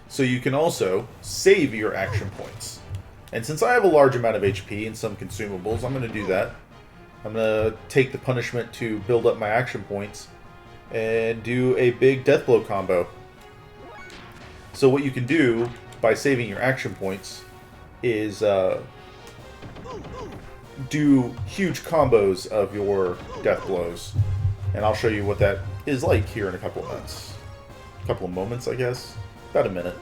So you can also save your action points. And since I have a large amount of HP and some consumables, I'm going to do that. I'm going to take the punishment to build up my action points and do a big Death Blow combo. So what you can do by saving your action points is do huge combos of your Death Blows. And I'll show you what that is like here in a couple of minutes. A couple of moments, I guess. About a minute.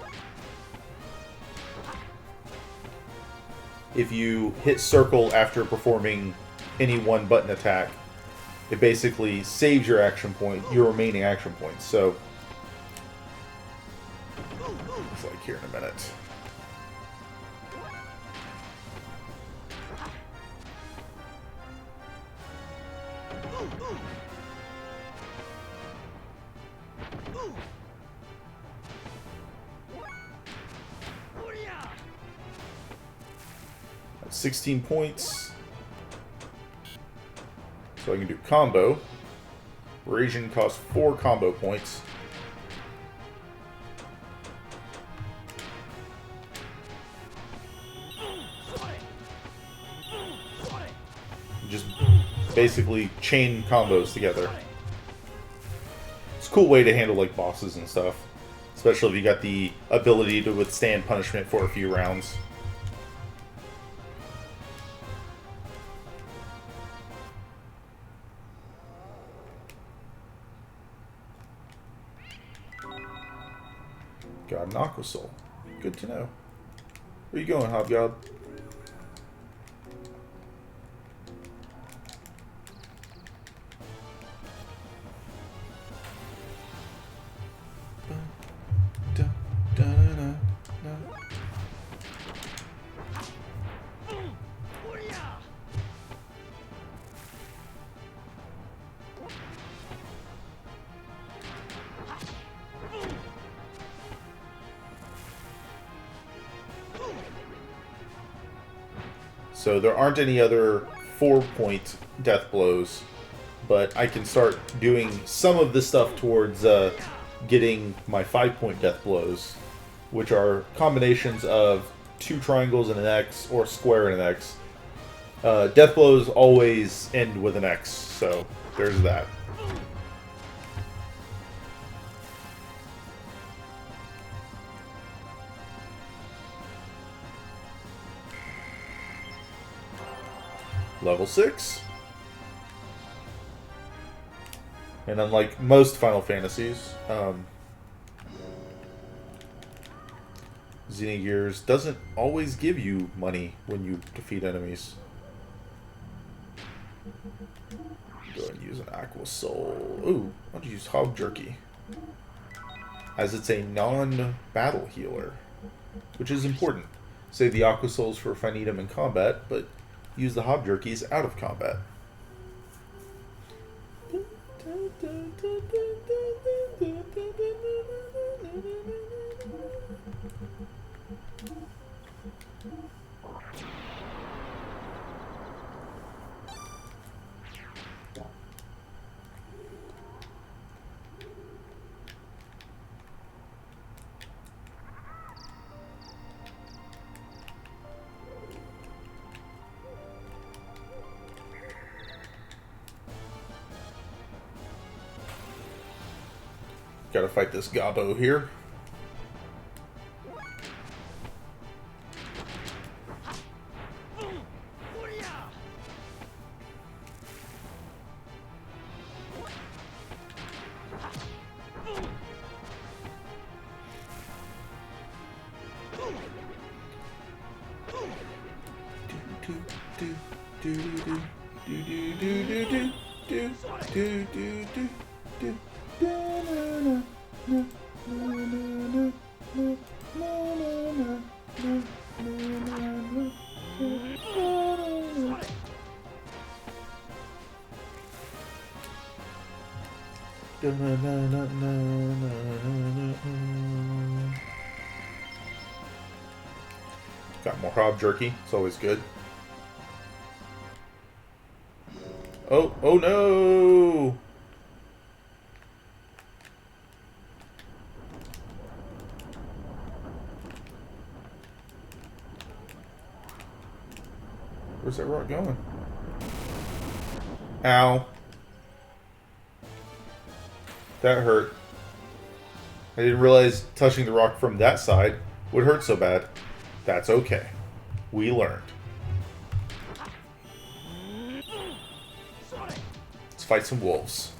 If you hit circle after performing any one button attack, it basically saves your action point, your remaining action points. So, it's like here in a minute. That's 16 points. So I can do combo. Raijin costs 4 combo points. Just basically chain combos together. It's a cool way to handle like bosses and stuff. Especially if you got the ability to withstand punishment for a few rounds. Got an Aqua Soul. Good to know. Where you going, Hobgob? So there aren't any other 4-point death blows, but I can start doing some of this stuff towards getting my 5-point death blows, which are combinations of 2 triangles and an X, or square and an X. Death blows always end with an X, so there's that. Level 6. And unlike most Final Fantasies, Xenogears doesn't always give you money when you defeat enemies. Go ahead and use an Aqua Soul. Ooh, I'll use Hog Jerky, as it's a non-battle healer, which is important. Save the Aqua Souls for if I need them in combat, but use the Hog Jerkies out of combat. Gotta fight this Gobbo here. Got more Hog Jerky. It's always good. Oh no! Where's that rock going? Ow. That hurt. I didn't realize touching the rock from that side would hurt so bad. That's okay. We learned. Let's fight some wolves.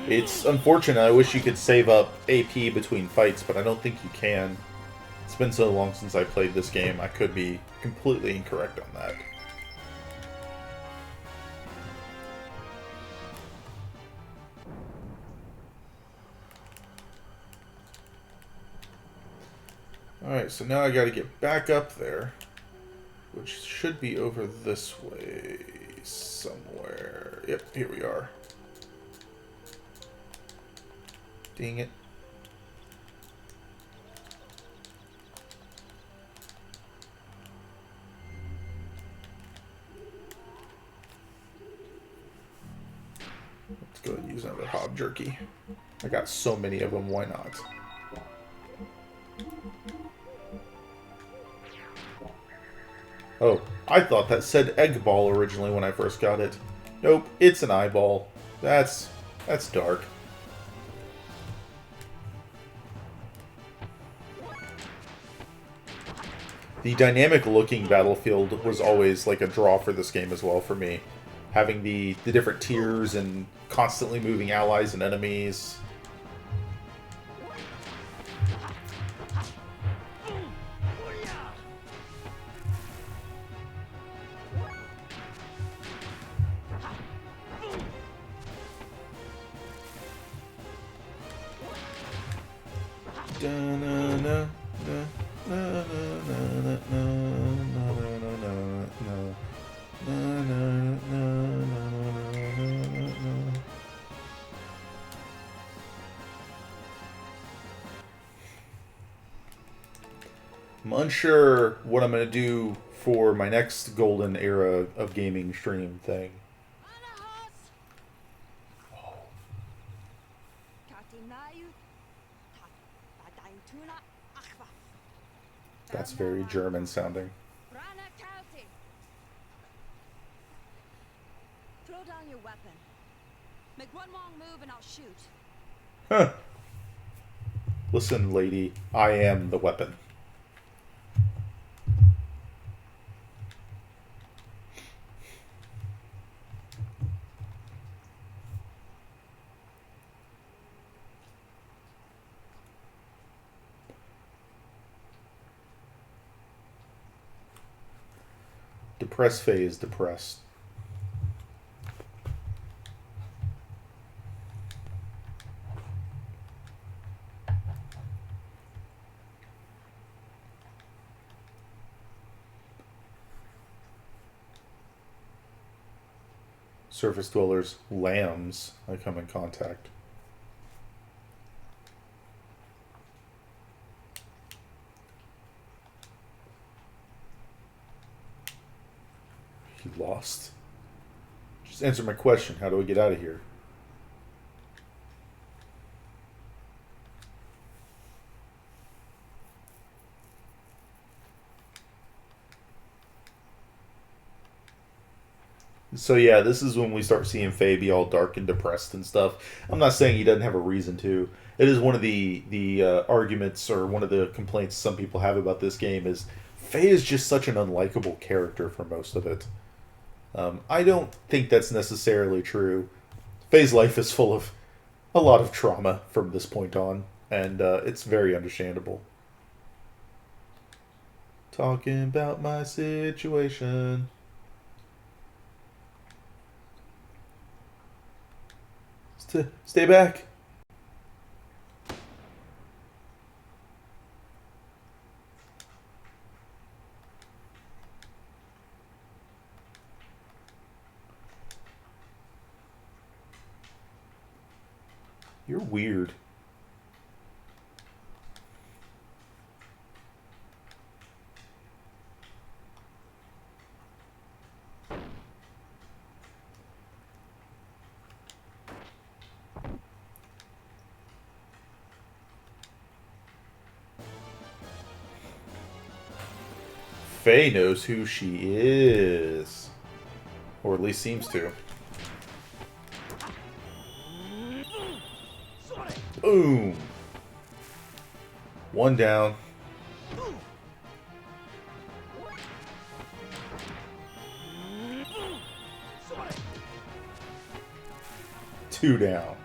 It's unfortunate. I wish you could save up AP between fights, but I don't think you can. It's been so long since I played this game, I could be completely incorrect on that. Alright, so now I gotta get back up there, which should be over this way somewhere. Yep, here we are. Dang it. Let's go ahead and use another Hog Jerky. I got so many of them, why not? Oh, I thought that said egg ball originally when I first got it. Nope, it's an eyeball. That's dark. The dynamic looking battlefield was always like a draw for this game as well for me. Having the different tiers and constantly moving allies and enemies. unsure what I'm going to do for my next golden era of gaming stream thing. That's very German sounding. Throw down your weapon. Make one wrong move and I'll shoot. Huh. Listen, lady, I am the weapon. Depressed phase, depressed. Surface dwellers, lambs, I come in contact. He lost. Just answer my question. How do I get out of here? So yeah, this is when we start seeing Faye be all dark and depressed and stuff. I'm not saying he doesn't have a reason to. It is one of the arguments or one of the complaints some people have about this game is Faye is just such an unlikable character for most of it. I don't think that's necessarily true. Faye's life is full of a lot of trauma from this point on, and it's very understandable. Talking about my situation. Stay back. You're weird. Faye knows who she is. Or at least seems to. Boom. One down. Two down.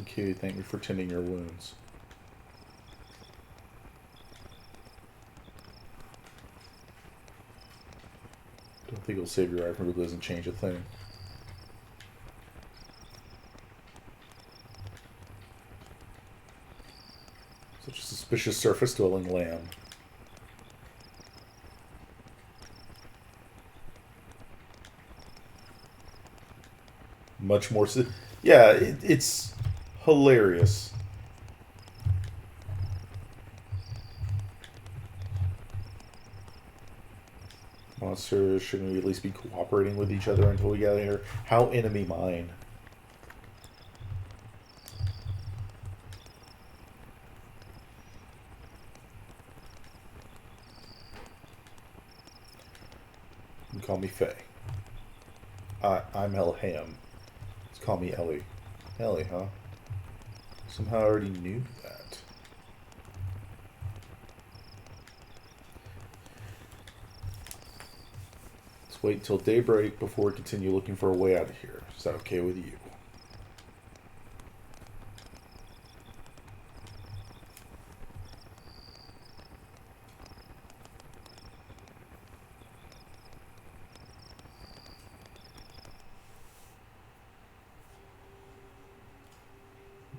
Okay, thank you for tending your wounds. Don't think it'll save your item, but it doesn't change a thing. Such a suspicious surface-dwelling lamb. Much more... Yeah, it's hilarious. Monsters, shouldn't we at least be cooperating with each other until we get out of here? How enemy mine? You can call me Faye. I'm Elham. Let's call me Ellie. Ellie, huh? Somehow I already knew that. Let's wait until daybreak before we continue looking for a way out of here. Is that okay with you?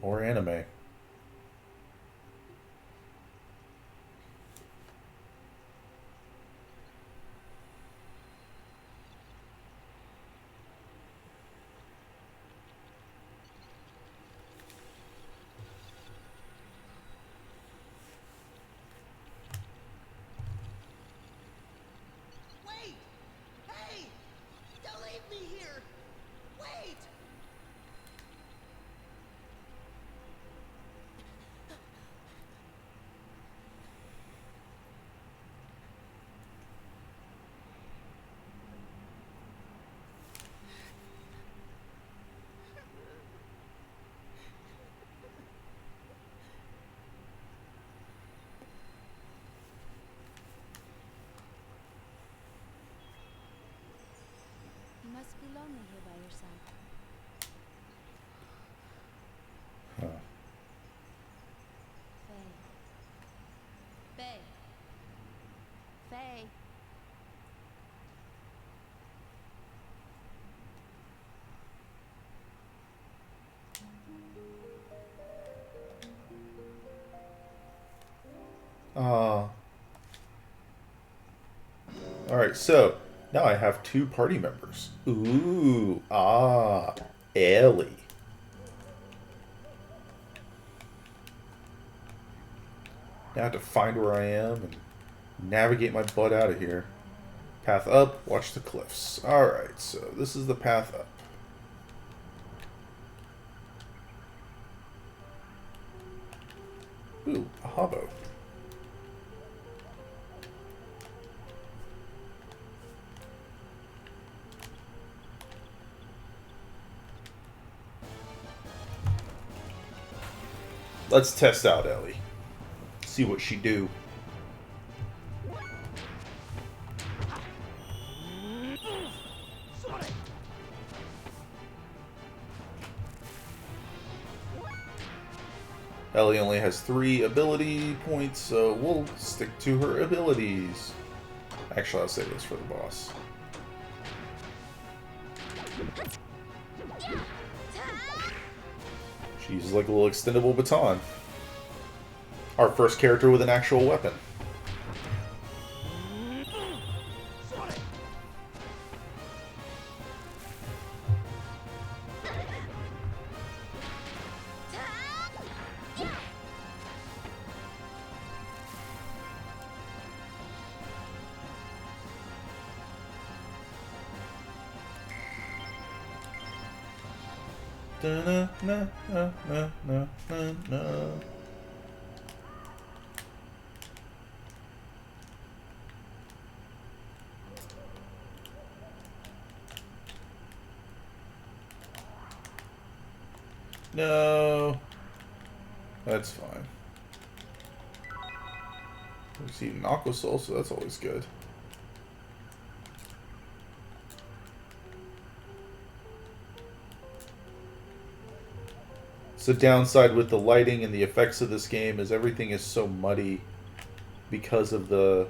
More anime. Wait! Hey! Don't leave me here! Wait! You must be lonely here by yourself. Huh. Faye. Faye. Faye. Alright, so now I have 2 party members. Ooh, Ellie. Now I have to find where I am and navigate my butt out of here. Path up, watch the cliffs. Alright, so this is the path up. Ooh, a hobo. Let's test out Ellie. See what she do. Ellie only has 3 ability points, so we'll stick to her abilities. Actually, I'll save this for the boss. She uses like a little extendable baton. Our first character with an actual weapon. No. That's fine. We see an Aqua Soul, so that's always good. So downside with the lighting and the effects of this game is everything is so muddy because of the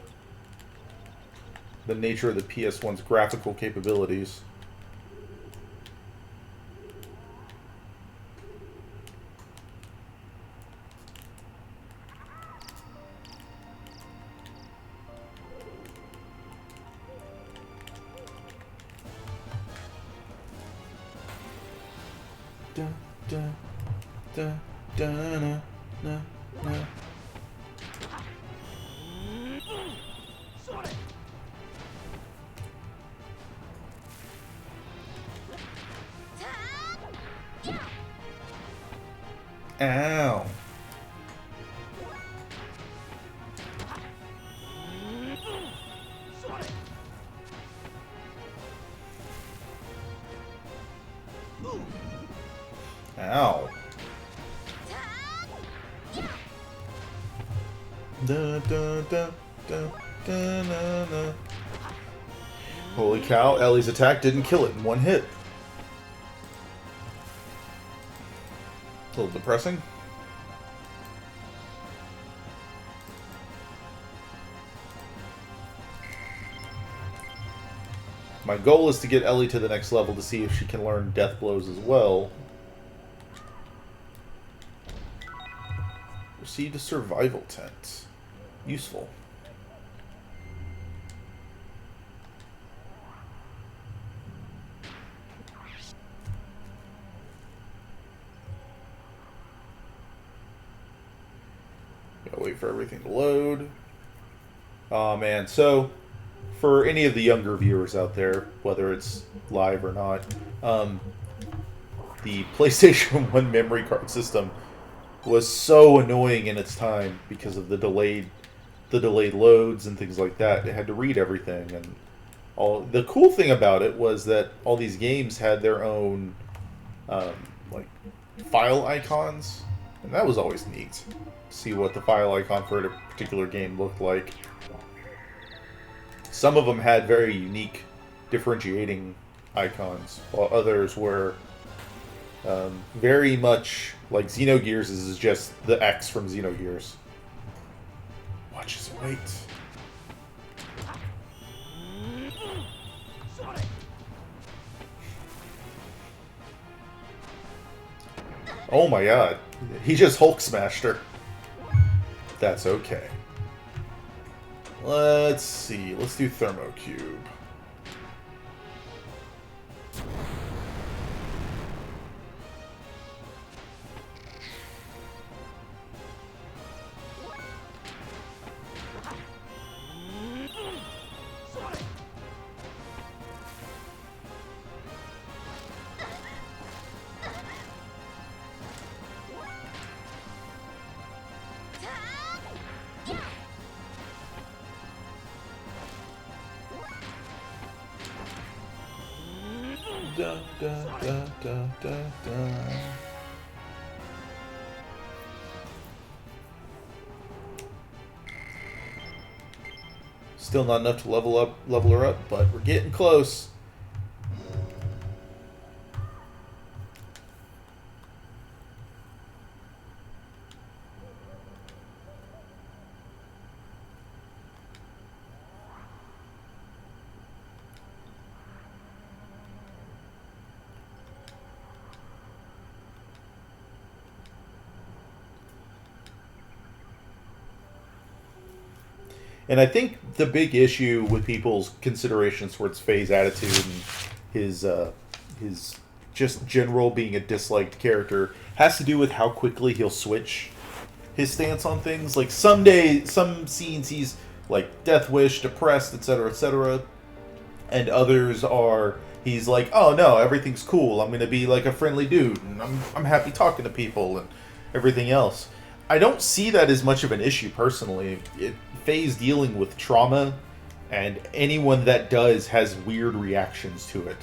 nature of the PS1's graphical capabilities. Da, da, da, da, na, na, na. Ow. Ow. Da, da, da, da, da, na, na. Holy cow, Ellie's attack didn't kill it in one hit. A little depressing. My goal is to get Ellie to the next level to see if she can learn death blows as well. Received a survival tent. Useful. Gotta wait for everything to load. Oh man, so for any of the younger viewers out there, whether it's live or not, the PlayStation 1 memory card system was so annoying in its time because of the delayed loads and things like that. It had to read everything, and all. The cool thing about it was that all these games had their own like file icons, and that was always neat to see what the file icon for a particular game looked like. Some of them had very unique differentiating icons, while others were very much like Xenogears is just the X from Xenogears. Watch his weight. Oh my god. He just Hulk smashed her. That's okay. Let's see. Let's do Thermocube. Da, da, da, da, da, da. Still not enough to level her up, but we're getting close. And I think the big issue with people's considerations towards Faye's attitude and his just general being a disliked character has to do with how quickly he'll switch his stance on things. Like some scenes he's like death wish, depressed, etc., and others are he's like, oh no, everything's cool. I'm gonna be like a friendly dude, and I'm happy talking to people and everything else. I don't see that as much of an issue personally. Faye's dealing with trauma, and anyone that does has weird reactions to it.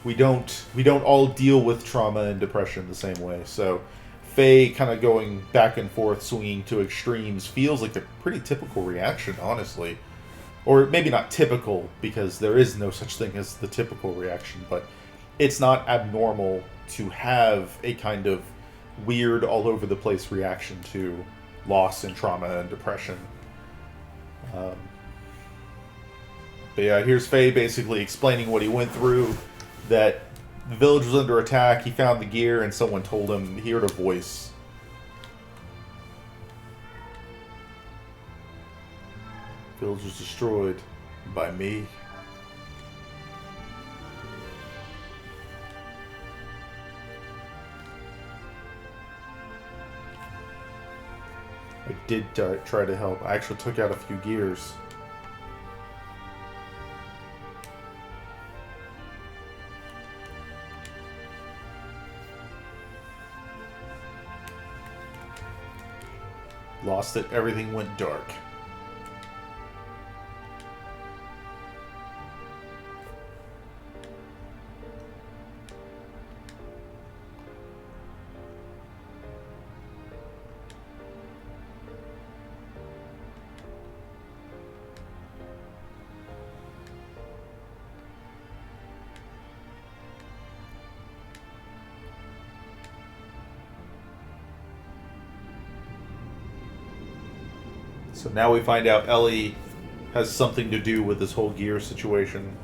We don't all deal with trauma and depression the same way. So Faye kind of going back and forth, swinging to extremes, feels like a pretty typical reaction, honestly. Or maybe not typical, because there is no such thing as the typical reaction, but it's not abnormal to have a kind of weird, all over the place reaction to loss and trauma and depression. But yeah, here's Faye basically explaining what he went through, that the village was under attack, he found the gear, and someone told him he heard a voice. Village was destroyed by me. I did try to help. I actually took out a few gears. Lost it. Everything went dark. So now we find out Ellie has something to do with this whole gear situation.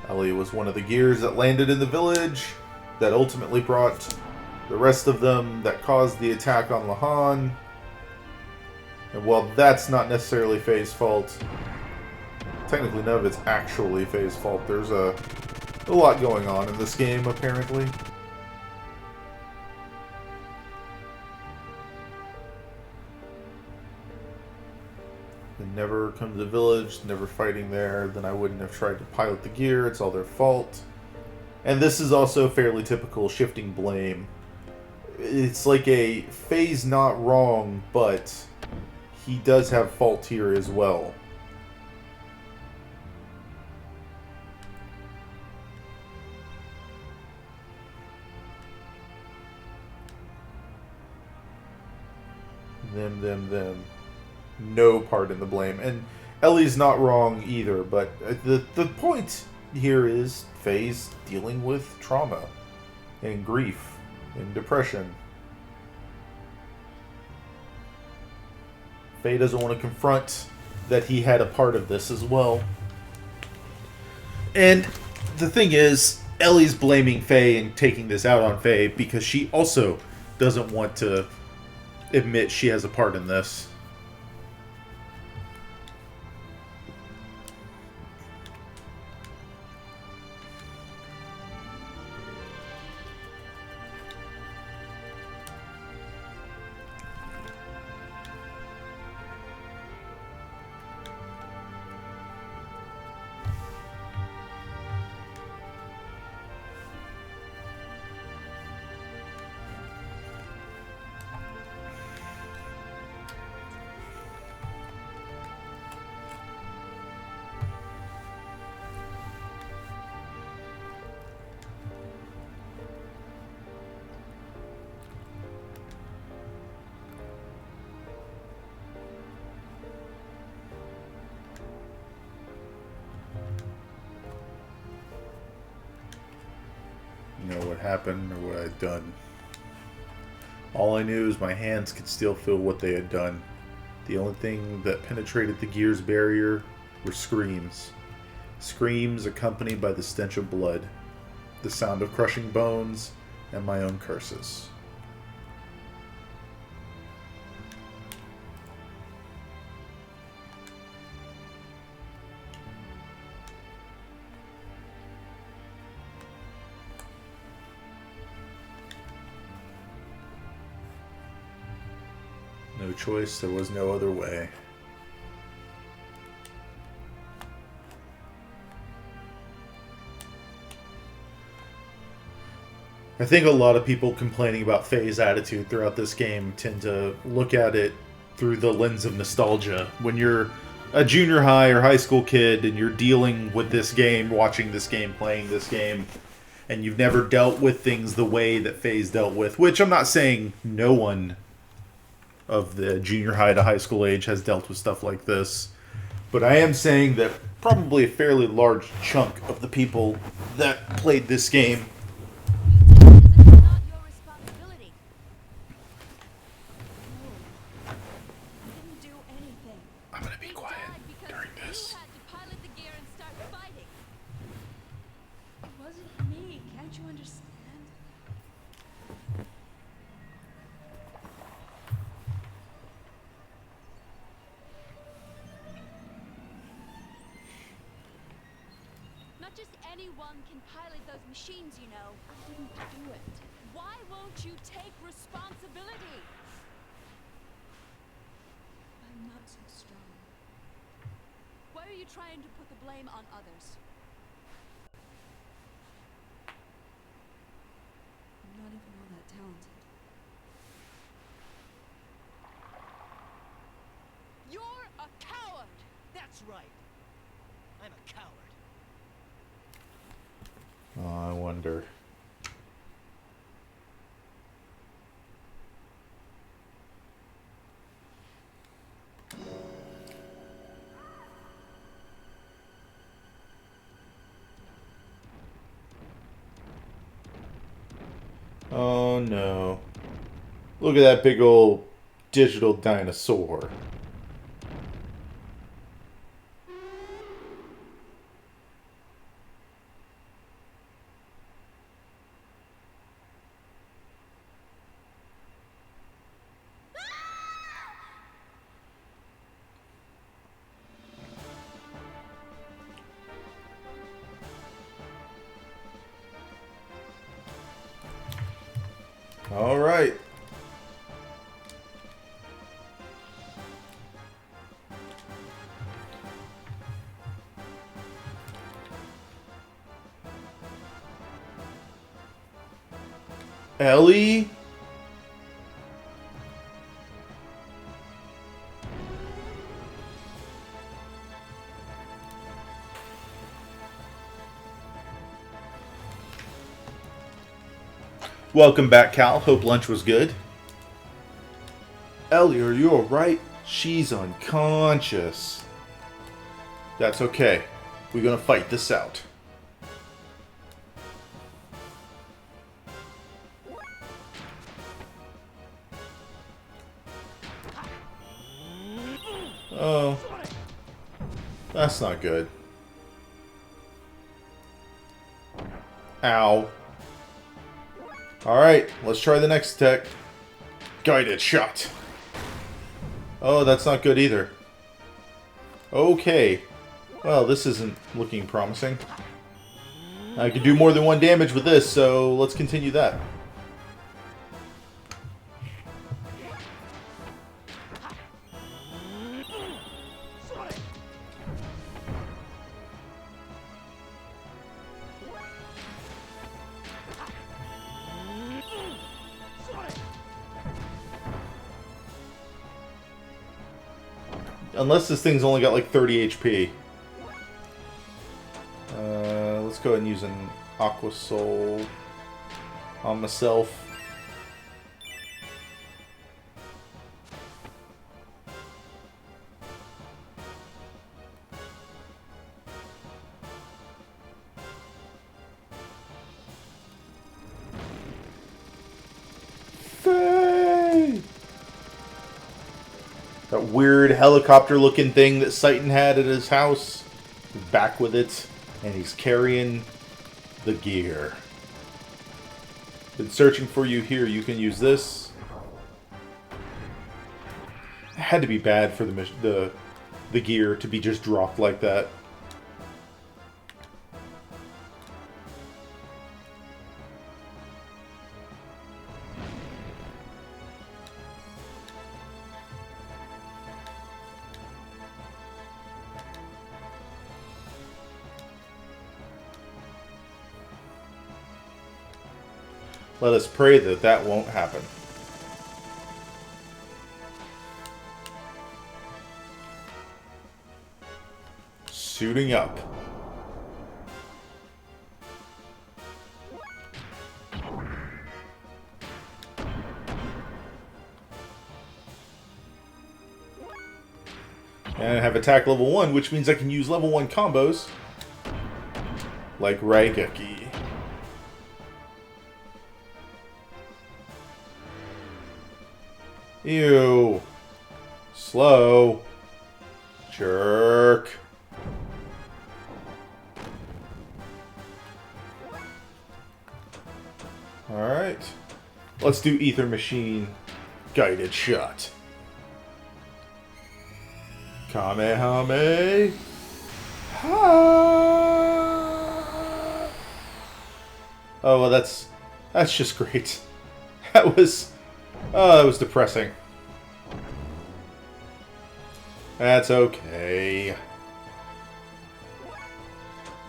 Ellie was one of the gears that landed in the village, that ultimately brought the rest of them, that caused the attack on Lahan. And while that's not necessarily Faye's fault, technically none of it's actually Faye's fault. There's a lot going on in this game, apparently. Never come to the village, never fighting there, then I wouldn't have tried to pilot the gear. It's all their fault. And this is also fairly typical shifting blame. It's like a Faye's not wrong, but he does have fault here as well. Them. No part in the blame. And Ellie's not wrong either, but the point here is Faye's dealing with trauma and grief and depression. Faye doesn't want to confront that he had a part of this as well. And the thing is, Ellie's blaming Faye and taking this out on Faye because she also doesn't want to admit she has a part in this. Know what happened or what I'd done. All I knew is my hands could still feel what they had done. The only thing that penetrated the gear's barrier were screams. Screams accompanied by the stench of blood, the sound of crushing bones, and my own curses. No choice, there was no other way. I think a lot of people complaining about Faye's attitude throughout this game tend to look at it through the lens of nostalgia. When you're a junior high or high school kid and you're dealing with this game, watching this game, playing this game, and you've never dealt with things the way that Faye's dealt with, which I'm not saying no one of the junior high to high school age has dealt with stuff like this. But I am saying that probably a fairly large chunk of the people that played this game anyone can pilot those machines, you know. I didn't do it. Why won't you take responsibility? so strong. Why are you trying to put the blame on others? I'm not even all that talented. You're a coward! That's right. I'm a coward. Oh, I wonder. Oh no. Look at that big old digital dinosaur. All right. Ellie? Welcome back, Cal. Hope lunch was good. Ellie, are you alright? She's unconscious. That's okay. We're gonna fight this out. Oh. That's not good. Ow. Alright, let's try the next tech. Guided shot. Oh, that's not good either. Okay. Well, this isn't looking promising. I could do more than one damage with this, so let's continue that. Unless this thing's only got like 30 HP. Let's go ahead and use an Aqua Soul on myself. That weird helicopter-looking thing that Satan had at his house. He's back with it, and he's carrying the gear. Been searching for you here. You can use this. It had to be bad for the gear to be just dropped like that. Let us pray that that won't happen. Suiting up. And I have attack level 1, which means I can use level 1 combos. Like Raigeki. Ew. Slow. Jerk. Alright. Let's do Ether Machine Guided Shot. Kamehameha. Oh, well, that's just great. That was depressing. That's okay.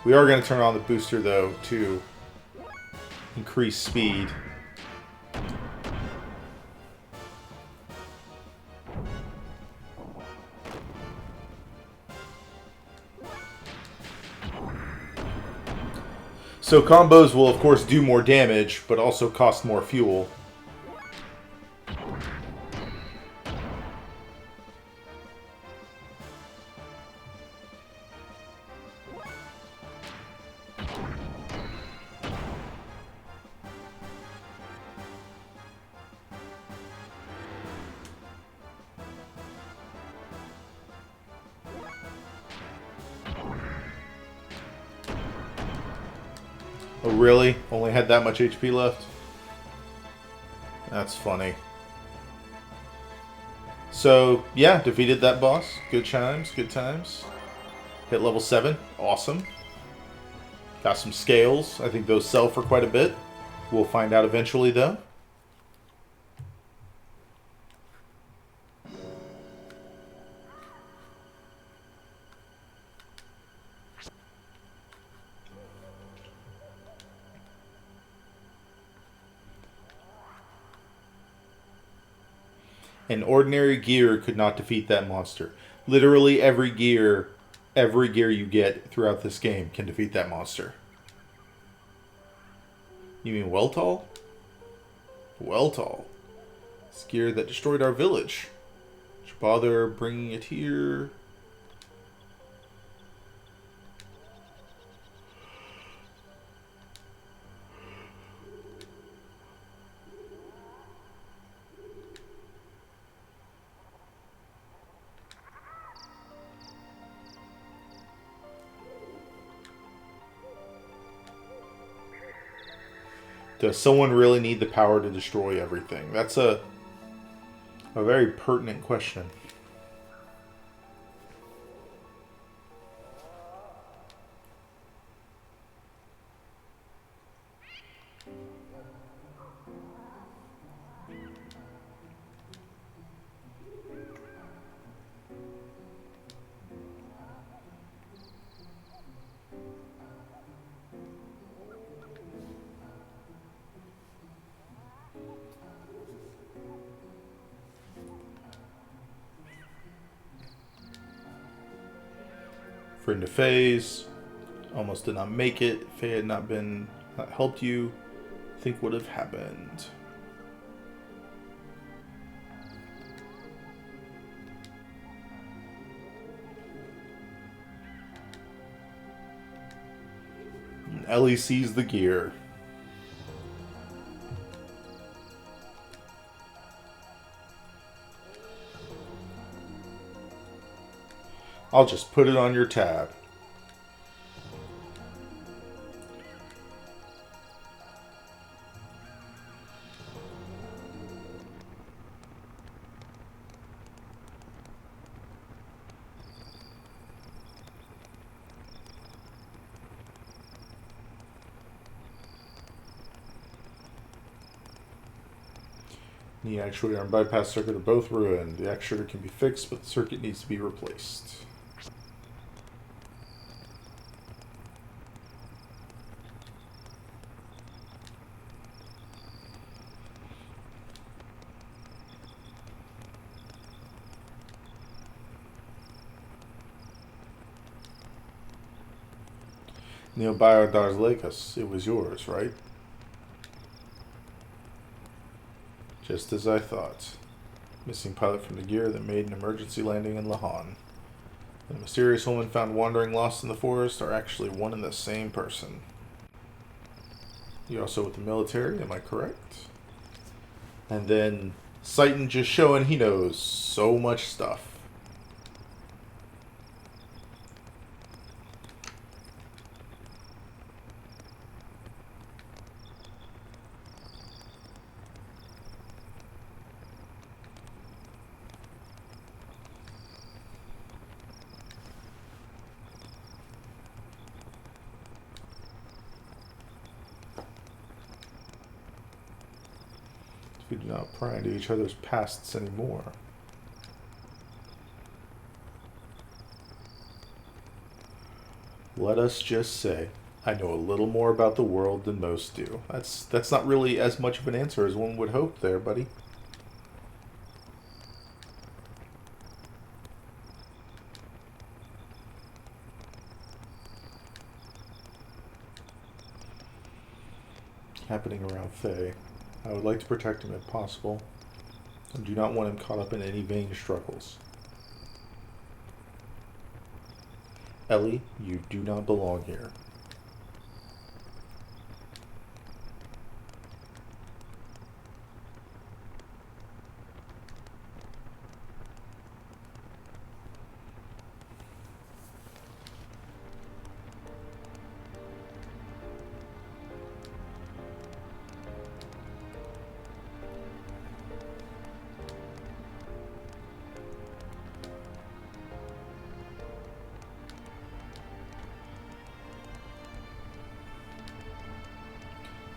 We are going to turn on the booster, though, to increase speed. So combos will, of course, do more damage, but also cost more fuel. Oh, really? Only had that much HP left? That's funny. So, yeah, defeated that boss. Good chimes, good times. Hit level 7. Awesome. Got some scales. I think those sell for quite a bit. We'll find out eventually, though. An ordinary gear could not defeat that monster. Literally every gear you get throughout this game can defeat that monster. You mean Weltall? Weltall. It's gear that destroyed our village. Should bother bringing it here. Does someone really need the power to destroy everything? That's a very pertinent question. Friend to Faye's. Almost did not make it. If Faye had not helped you, think would have happened. And Ellie sees the gear. I'll just put it on your tab. The actuator and bypass circuit are both ruined. The actuator can be fixed, but the circuit needs to be replaced. Neobiodars Lakos, it was yours, right? Just as I thought. Missing pilot from the gear that made an emergency landing in Lahan. And the mysterious woman found wandering lost in the forest are actually one and the same person. You're also with the military, am I correct? And then Satan just showing he knows so much stuff. We do not pry into each other's pasts anymore. Let us just say, I know a little more about the world than most do. That's not really as much of an answer as one would hope there, buddy. Happening around Faye. I would like to protect him if possible. I do not want him caught up in any vain struggles. Ellie, you do not belong here.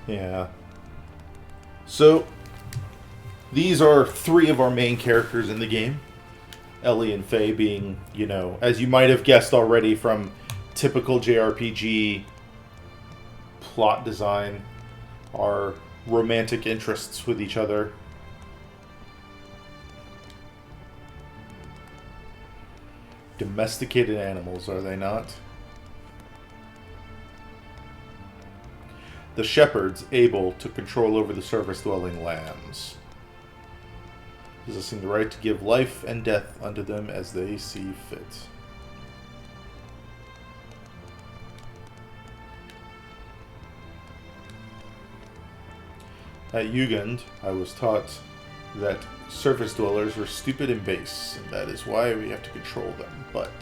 Yeah. So, these are three of our main characters in the game. Ellie and Faye being, you know, as you might have guessed already from typical JRPG plot design, our romantic interests with each other. Domesticated animals, are they not? The shepherds able to control over the surface-dwelling lambs, possessing the right to give life and death unto them as they see fit. At Jugend, I was taught that surface dwellers were stupid and base, and that is why we have to control them, but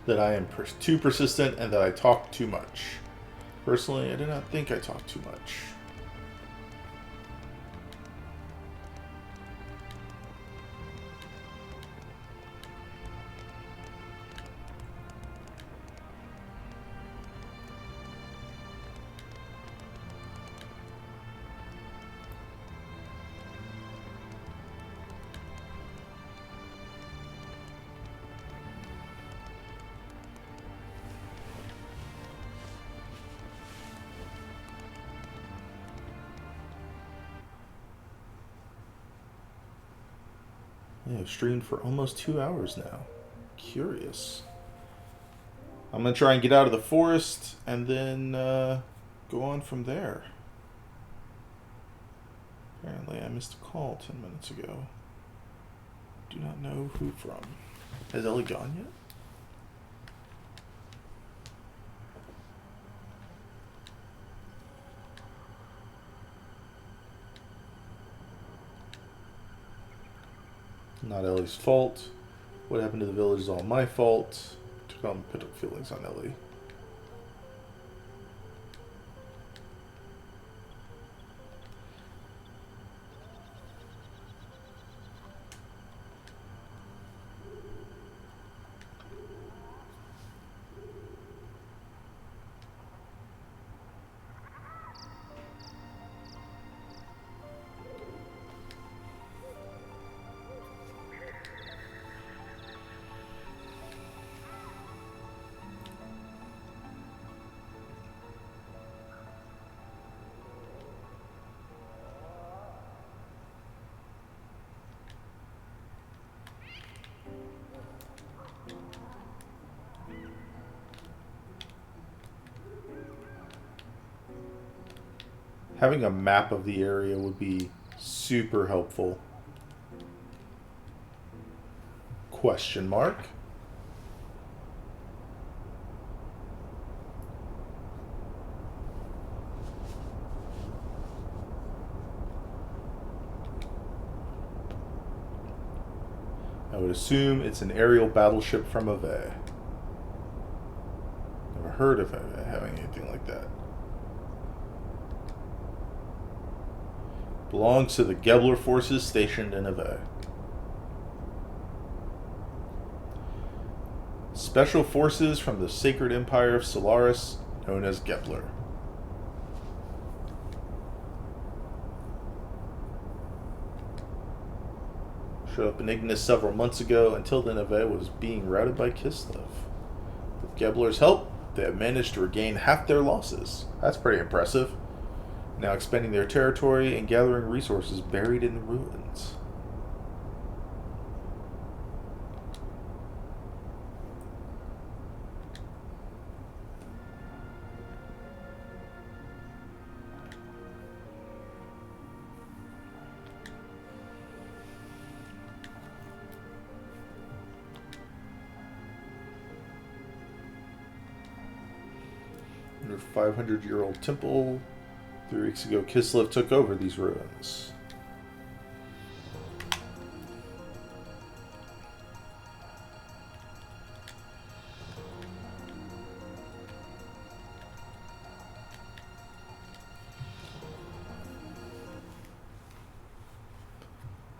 that I am too persistent and that I talk too much. Personally, I do not think I talk too much. I've streamed for almost 2 hours now. Curious. I'm going to try and get out of the forest and then go on from there. Apparently I missed a call 10 minutes ago. Do not know who from. Has Ellie gone yet? Not Ellie's fault. What happened to the village is all my fault. Took on put up feelings on Ellie. Having a map of the area would be super helpful. Question mark? would assume it's an aerial battleship from Ave. Never heard of Ave having anything like that. Belongs to the Gebler forces stationed in Ave. Special forces from the Sacred Empire of Solaris, known as Gebler. Showed up in Ignis several months ago. Until then, Ave was being routed by Kislev. With Gebler's help, they have managed to regain half their losses. That's pretty impressive. Now expanding their territory and gathering resources buried in the ruins. Under 500-year-old temple. 3 weeks ago, Kislev took over these ruins.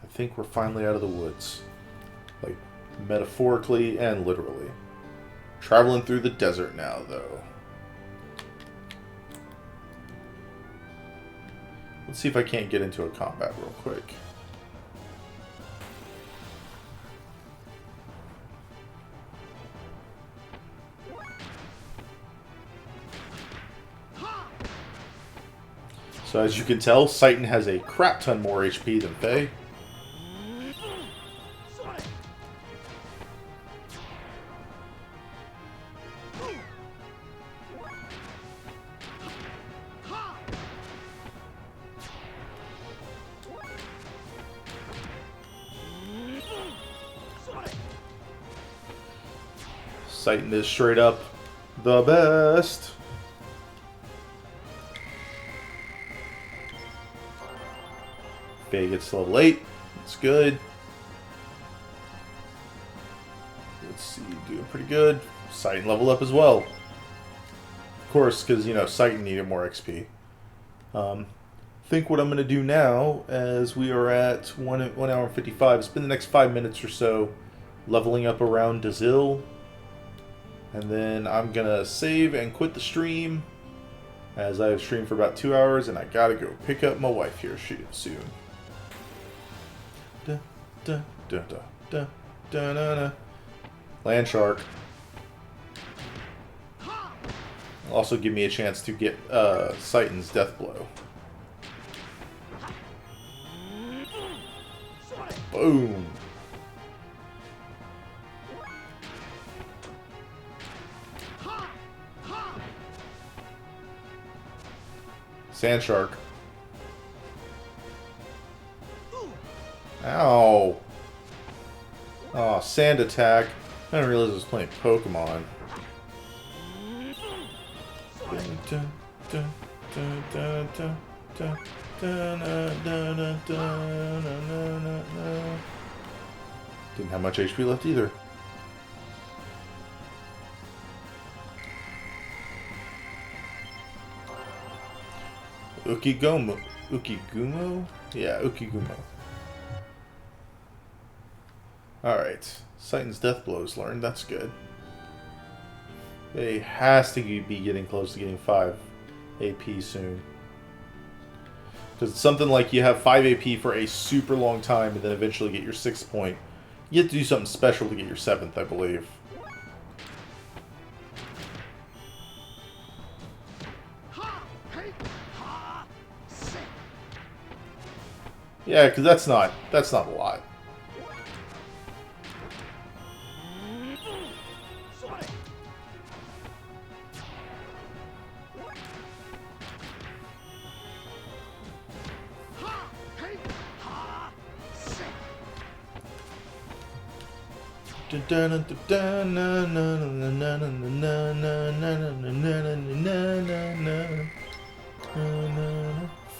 I think we're finally out of the woods. Like, metaphorically and literally. Traveling through the desert now, though. Let's see if I can't get into a combat real quick. So as you can tell, Citan has a crap ton more HP than Faye. Citan is straight up the best. Faye gets to level 8. That's good. Let's see, doing pretty good. Citan leveled up as well. Of course, because, you know, Citan needed more XP. Think what I'm going to do now, as we are at 1 hour and 55, spend the next 5 minutes or so leveling up around Dazil. And then I'm going to save and quit the stream, as I have streamed for about 2 hours, and I gotta go pick up my wife here soon. Da, da, da, da, da, da, da, da. Land Shark. Also give me a chance to get Citan's Death Blow. Boom. Sand Shark. Ow. Oh, Sand Attack. I didn't realize I was playing Pokemon. Didn't have much HP left either. Ukigumo? Yeah, Ukigumo. Alright. Citan's Death Blow is learned. That's good. He has to be getting close to getting 5 AP soon. Because it's something like you have 5 AP for a super long time and then eventually get your 6th point. You have to do something special to get your 7th, I believe. Yeah, because that's not a lot.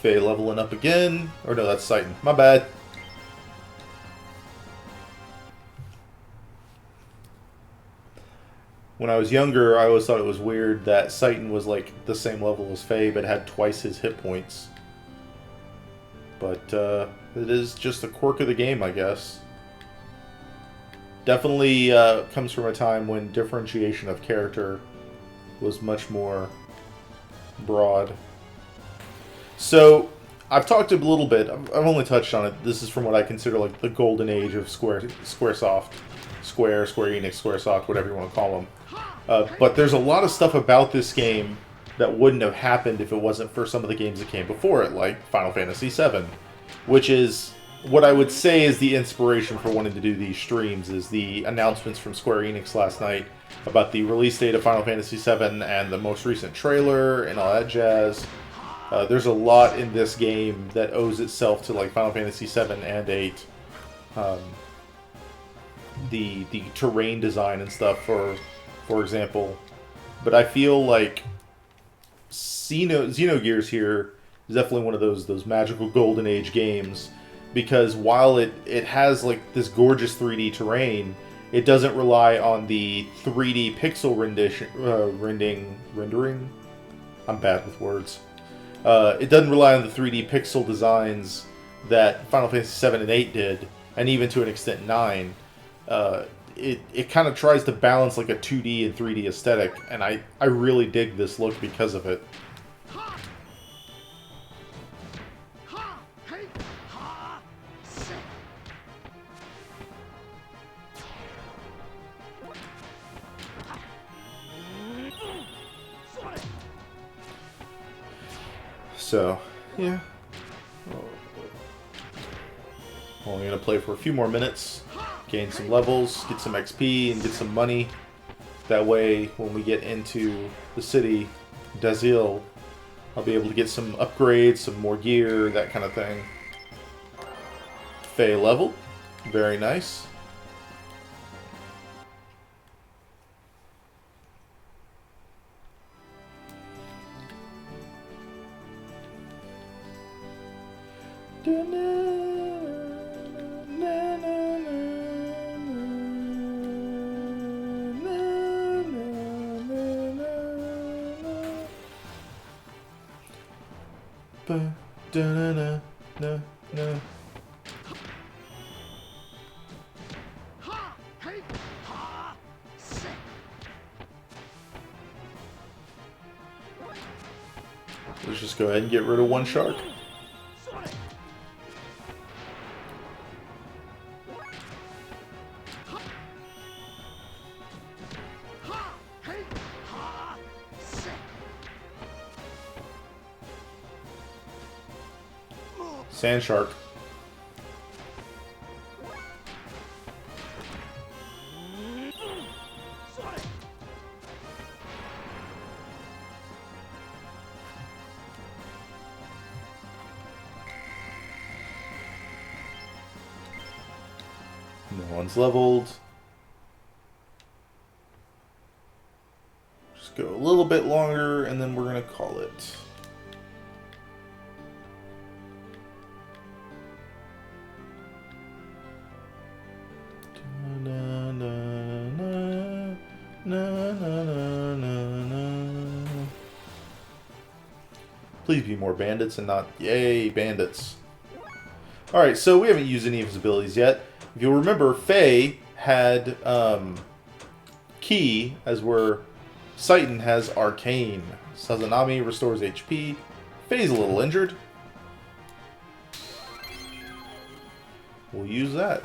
Faye leveling up again. Or no, that's Citan. My bad. when I was younger, I always thought it was weird that Citan was like the same level as Faye, but had twice his hit points. But it is just a quirk of the game, I guess. Definitely comes from a time when differentiation of character was much more broad. So, I've talked a little bit, I've only touched on it. This is from what I consider like the golden age of Squaresoft. Square Enix, Squaresoft, whatever you want to call them. But there's a lot of stuff about this game that wouldn't have happened if it wasn't for some of the games that came before it, like Final Fantasy VII, which is what I would say is the inspiration for wanting to do these streams, is the announcements from Square Enix last night about the release date of Final Fantasy VII and the most recent trailer and all that jazz. There's a lot in this game that owes itself to like Final Fantasy VII and VIII. The terrain design and stuff, for example. But I feel like Xenogears here is definitely one of those magical golden age games, because while it has like this gorgeous 3D terrain, it doesn't rely on the 3D pixel rendering. I'm bad with words. It doesn't rely on the 3D pixel designs that Final Fantasy VII and VIII did, and even to an extent 9. It kind of tries to balance like a 2D and 3D aesthetic, and I really dig this look because of it. So, yeah. Only going to play for a few more minutes, gain some levels, get some XP, and get some money. That way, when we get into the city, Dazil, I'll be able to get some upgrades, some more gear, that kind of thing. Faye level. Very nice. Let's just go ahead and get rid of one shark. Sand shark. No one's leveled. Just go a little bit longer and then we're gonna call it. Please be more bandits and not, yay, bandits. Alright, so we haven't used any of his abilities yet. If you'll remember, Faye had Key, as where Citan has Arcane. Sazanami restores HP. Faye's a little injured. We'll use that.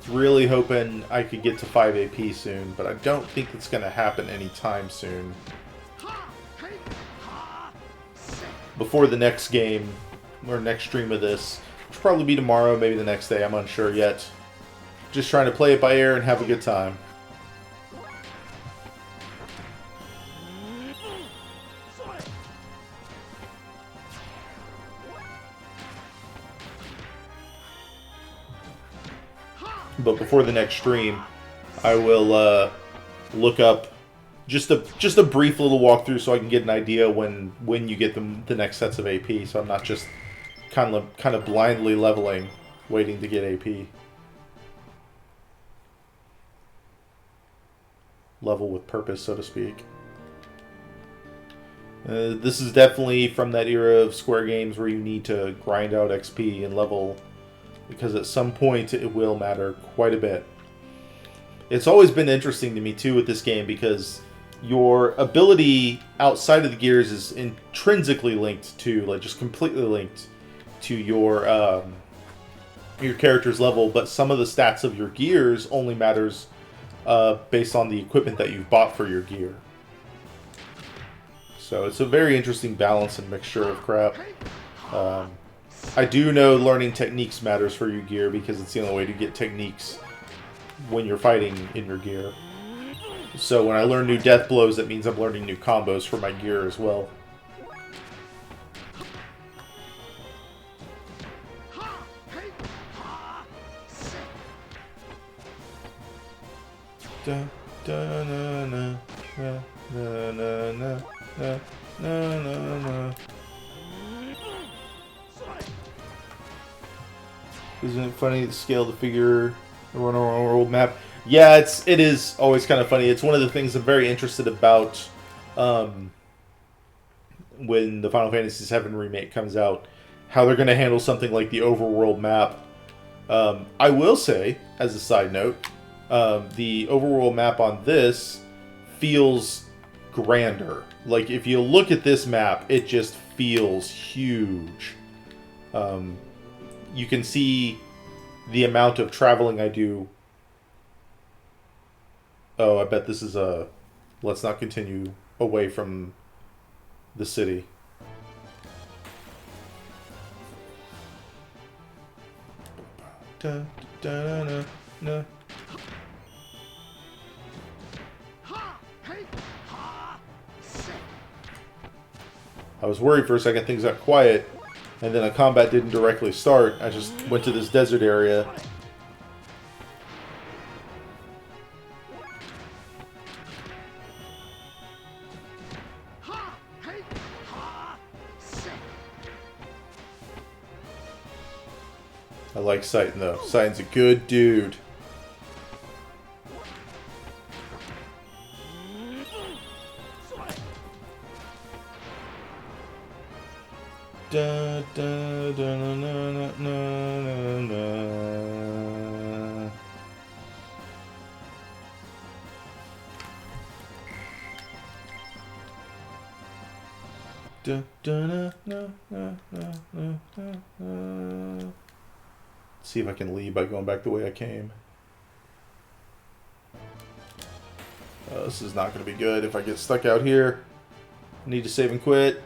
Really hoping I could get to 5 AP soon, but I don't think it's going to happen anytime soon. Before the next game, or next stream of this, which will probably be tomorrow, maybe the next day, I'm unsure yet. Just trying to play it by ear and have a good time. But before the next stream, I will look up just a brief little walkthrough so I can get an idea when you get the next sets of AP, so I'm not just kind of blindly leveling, waiting to get AP. Level with purpose, so to speak. This is definitely from that era of Square games where you need to grind out XP and level, because at some point it will matter quite a bit. It's always been interesting to me too with this game because your ability outside of the gears is intrinsically linked to, like, just completely linked to your character's level, but some of the stats of your gears only matters based on the equipment that you've bought for your gear. So it's a very interesting balance and mixture of crap. I do know learning techniques matters for your gear because it's the only way to get techniques when you're fighting in your gear. So when I learn new death blows, that means I'm learning new combos for my gear as well. Da, da, na, na, na, na, na, na. No, no, no, no. Isn't it funny to scale the figure around our world map? Yeah, it is always kind of funny. It's one of the things I'm very interested about when the Final Fantasy VII Remake comes out. How they're going to handle something like the overworld map. I will say, as a side note, the overworld map on this feels grander. Like, if you look at this map, it just feels huge. You can see the amount of traveling I do. Oh, I bet this is a... Let's not continue away from the city. Da, da, da, da. I was worried for a second things got quiet, and then a combat didn't directly start. I just went to this desert area. I like Citan though. Citan's a good dude. Da, da, da, na, na, na, na, na. Da, da, na, na, na, na, na, na. See if I can leave by going back the way I came. This is not going to be good if I get stuck out here. I need to save and quit.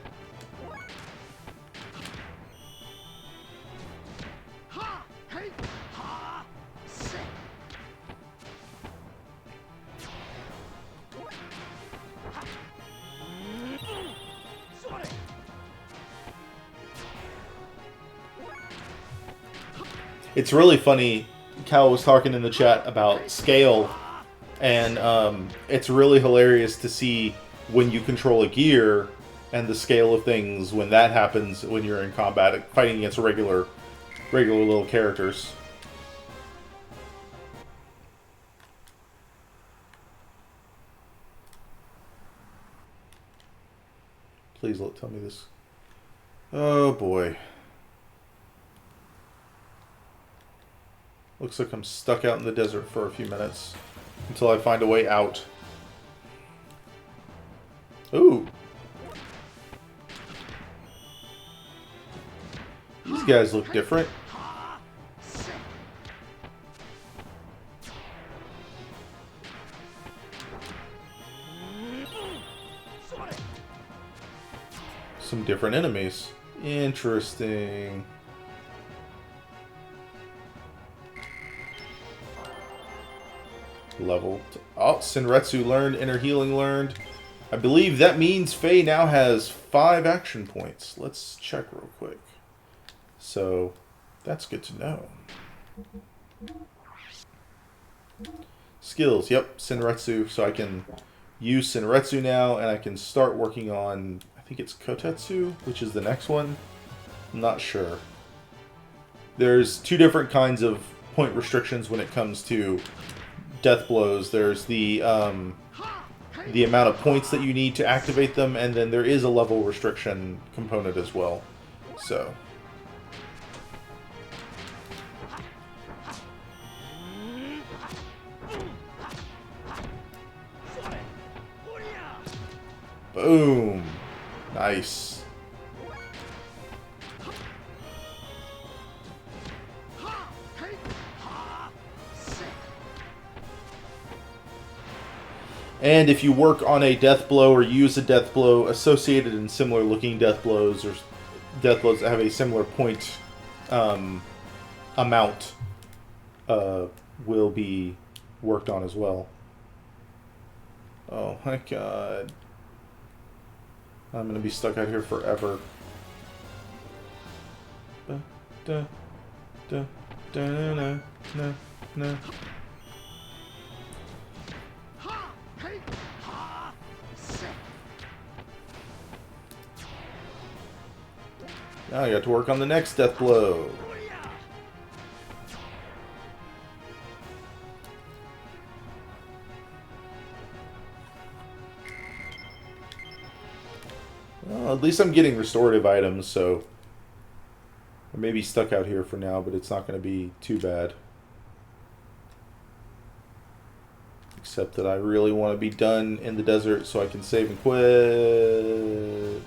It's really funny. Cal was talking in the chat about scale, and it's really hilarious to see when you control a gear and the scale of things when that happens when you're in combat, fighting against regular little characters. Please tell me this. Oh boy. Looks like I'm stuck out in the desert for a few minutes until I find a way out. Ooh. These guys look different. Some different enemies. Interesting. Leveled. Oh, Senretsu learned, Inner Healing learned. I believe that means Faye now has 5 action points. Let's check real quick. So, that's good to know. Skills, yep, Senretsu. So I can use Senretsu now, and I can start working on, I think it's Kotetsu, which is the next one. I'm not sure. there's two different kinds of point restrictions when it comes to death blows. There's the amount of points that you need to activate them, and then there is a level restriction component as well. So. Boom. Nice. And if you work on a death blow or use a death blow associated in similar looking death blows or death blows that have a similar point amount will be worked on as well. Oh my god. I'm gonna be stuck out here forever. Da, da, da, na, na, na. Now I got to work on the next death blow. Well, at least I'm getting restorative items, so I may be stuck out here for now, but it's not going to be too bad. Except that I really want to be done in the desert so I can save and quit.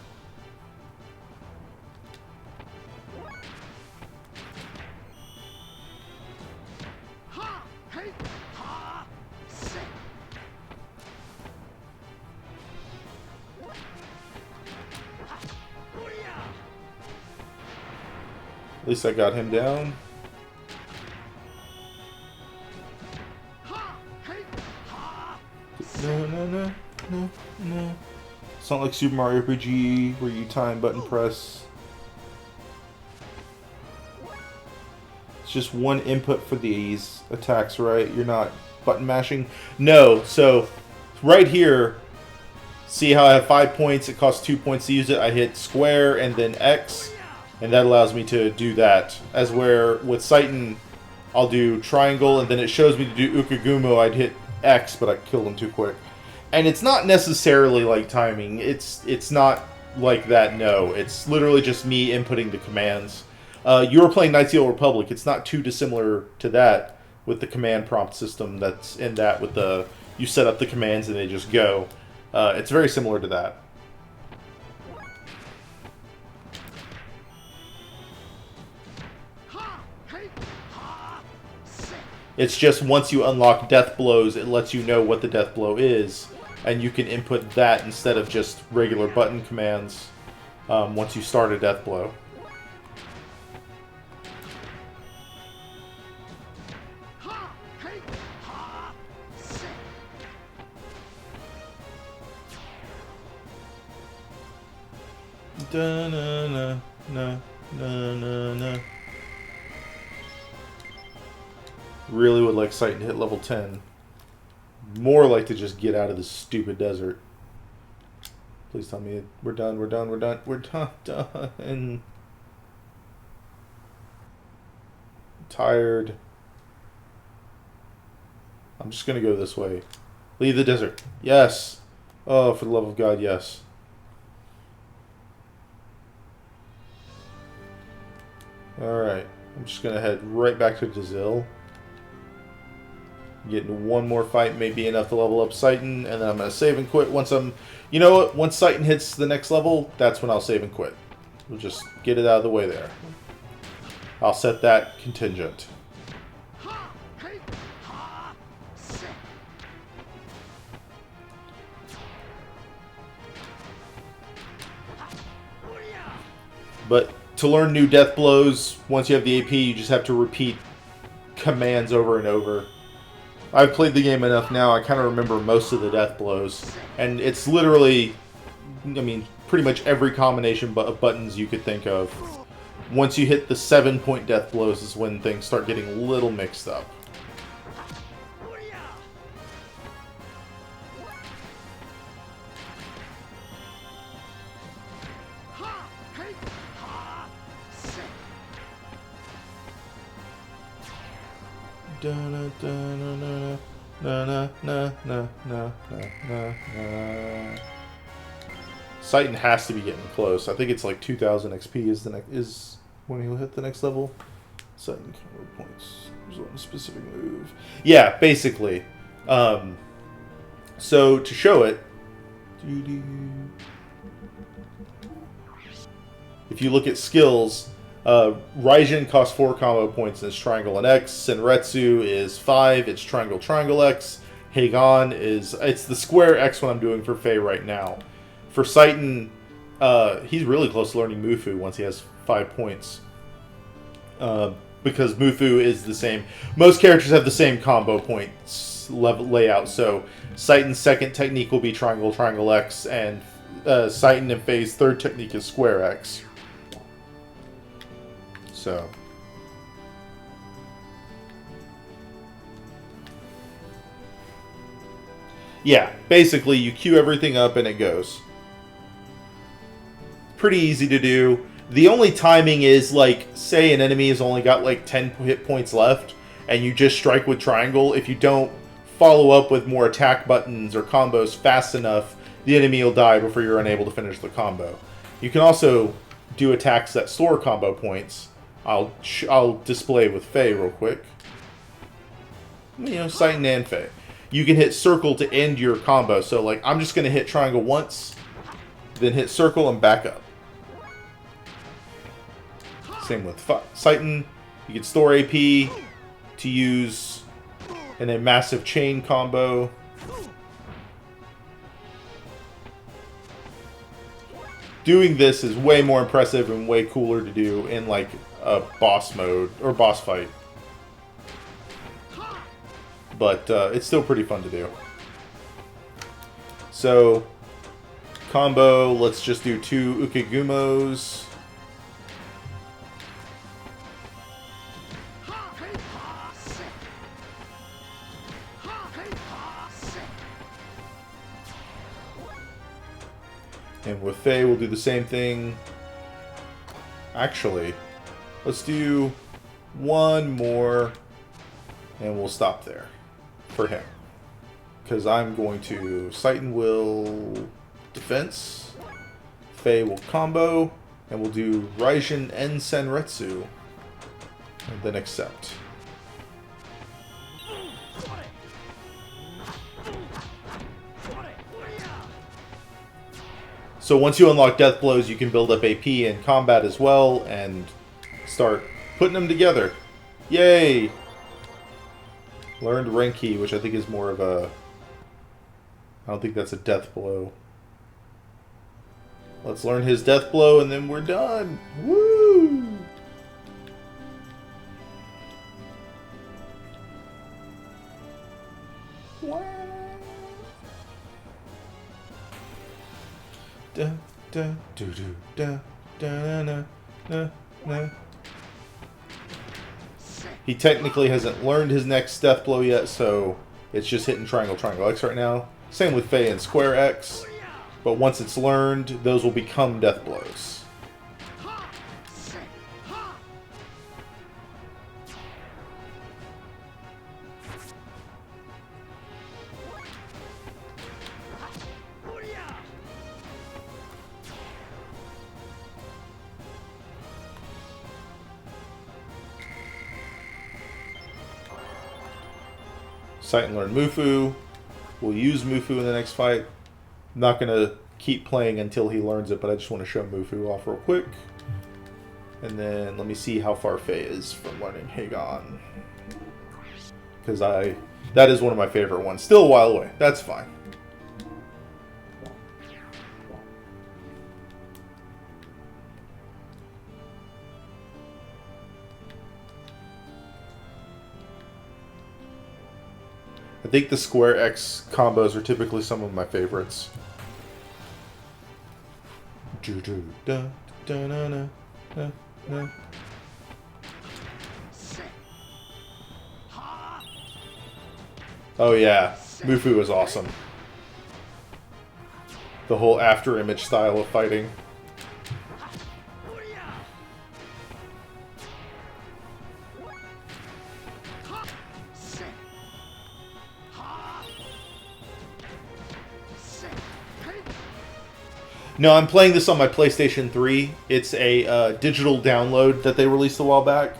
At least I got him down. No. It's not like Super Mario RPG where you time button press. It's just one input for these attacks, right? You're not button mashing. No, so right here, see how I have 5 points, it costs 2 points to use it. I hit square and then X, and that allows me to do that. As where with Seitan, I'll do triangle, and then it shows me to do Ukagumo, I'd hit X, but I killed him too quick. And it's not necessarily like timing. It's not like that, no. It's literally just me inputting the commands. You were playing Knights of the Old Republic. It's not too dissimilar to that with the command prompt system that's in that with the... You set up the commands and they just go. It's very similar to that. It's just once you unlock death blows, it lets you know what the death blow is, and you can input that instead of just regular button commands once you start a death blow. Da na na na na na na. Really would like Seitan to hit level 10. More like to just get out of this stupid desert. Please tell me we're done, we're done, we're done, we're done. I'm tired. I'm just gonna go this way. Leave the desert. Yes. Oh, for the love of God, yes. Alright. I'm just gonna head right back to Dazil. Getting one more fight may be enough to level up Seitan, and then I'm going to save and quit once I'm... You know what? Once Seitan hits the next level, that's when I'll save and quit. We'll just get it out of the way there. I'll set that contingent. But to learn new death blows, once you have the AP, you just have to repeat commands over and over. I've played the game enough now, I kind of remember most of the death blows. And it's literally, I mean, pretty much every combination of buttons you could think of. Once you hit the 7-point death blows is when things start getting a little mixed up. Citan has to be getting close. I think it's like 2,000 XP is when he'll hit the next level. Citan combo points. There's one specific move. Yeah, basically. So to show it, if you look at skills, Raijin costs 4 combo points in its Triangle and X. Senretsu is 5. It's Triangle Triangle X. Hagon it's the Square X one I'm doing for Faye right now. For Citan, he's really close to learning Mufu once he has 5 points. Because Mufu is the same. Most characters have the same combo points layout. So Citan's second technique will be Triangle Triangle X, and Citan and Faye's third technique is Square X. So yeah, basically you queue everything up and it goes. Pretty easy to do. The only timing is, like, say an enemy has only got like 10 hit points left and you just strike with triangle. If you don't follow up with more attack buttons or combos fast enough, the enemy will die before you're unable to finish the combo. You can also do attacks that store combo points. I'll display with Faye real quick. You know, Citan and Faye. You can hit circle to end your combo. So, like, I'm just going to hit triangle once, then hit circle and back up. Same with Citan. You can store AP to use in a massive chain combo. Doing this is way more impressive and way cooler to do in, like, a boss mode or boss fight. But it's still pretty fun to do. So, combo, let's just do 2 Ukegumos. And with Faye, we'll do the same thing. Actually, let's do one more, and we'll stop there for him. Because I'm going to... Citan will defense, Faye will combo, and we'll do Raijin and Senretsu, and then accept. So once you unlock Death Blows, you can build up AP in combat as well, and start putting them together. Yay! Learned Renki, which I think is more of a... I don't think that's a Death Blow. Let's learn his Death Blow, and then we're done! Woo! Wow! Da, da, do, do, da, da, na, na, na. He technically hasn't learned his next Death Blow yet, so it's just hitting Triangle Triangle X right now. Same with Faye and Square X, but once it's learned, those will become Death Blows. Citan learned Mufu. We'll use Mufu in the next fight. I'm not going to keep playing until he learns it, but I just want to show Mufu off real quick. And then let me see how far Faye is from learning Hagon. Because that is one of my favorite ones. Still a while away. That's fine. I think the Square X combos are typically some of my favorites. Oh yeah, Mufu is awesome. The whole after image style of fighting. No, I'm playing this on my PlayStation 3. It's a digital download that they released a while back.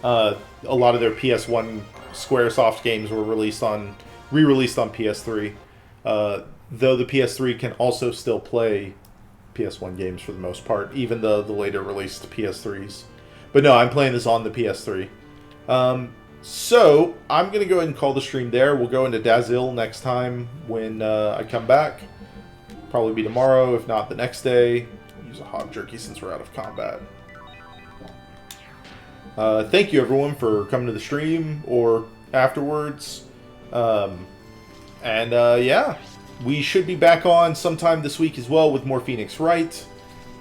A lot of their PS1 Squaresoft games were re-released on PS3. Though the PS3 can also still play PS1 games for the most part, even the later released PS3s. But no, I'm playing this on the PS3. So, I'm going to go ahead and call the stream there. We'll go into Dazil next time when I come back. Probably be tomorrow, if not the next day. Use a hot jerky since we're out of combat. Thank you everyone for coming to the stream or afterwards. Yeah, we should be back on sometime this week as well with more Phoenix Wright.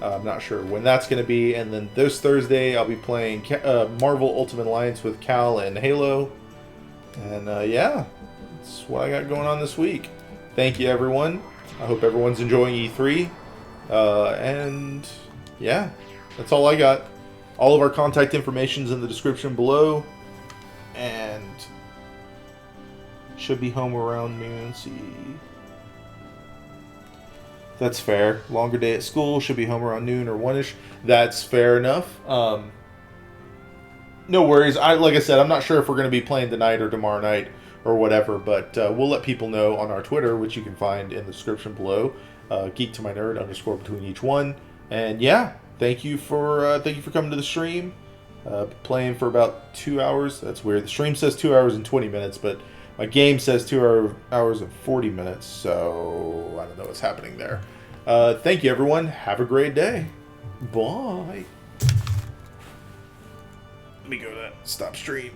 I'm not sure when that's going to be. And then this Thursday, I'll be playing Marvel Ultimate Alliance with Cal and Halo. And yeah, that's what I got going on this week. Thank you everyone. I hope everyone's enjoying E3. And yeah, that's all I got. All of our contact information is in the description below. And should be home around noon. See, that's fair. Longer day at school. Should be home around noon or 1ish. That's fair enough. No worries. Like I said, I'm not sure if we're going to be playing tonight or tomorrow night or whatever, but we'll let people know on our Twitter, which you can find in the description below. Geek to my nerd _ between each one. And yeah, thank you for coming to the stream. Playing for about 2 hours. That's weird. The stream says 2 hours and 20 minutes, but my game says 2 hours and 40 minutes. So I don't know what's happening there. Thank you, everyone. Have a great day. Bye. Let me go to that stop stream.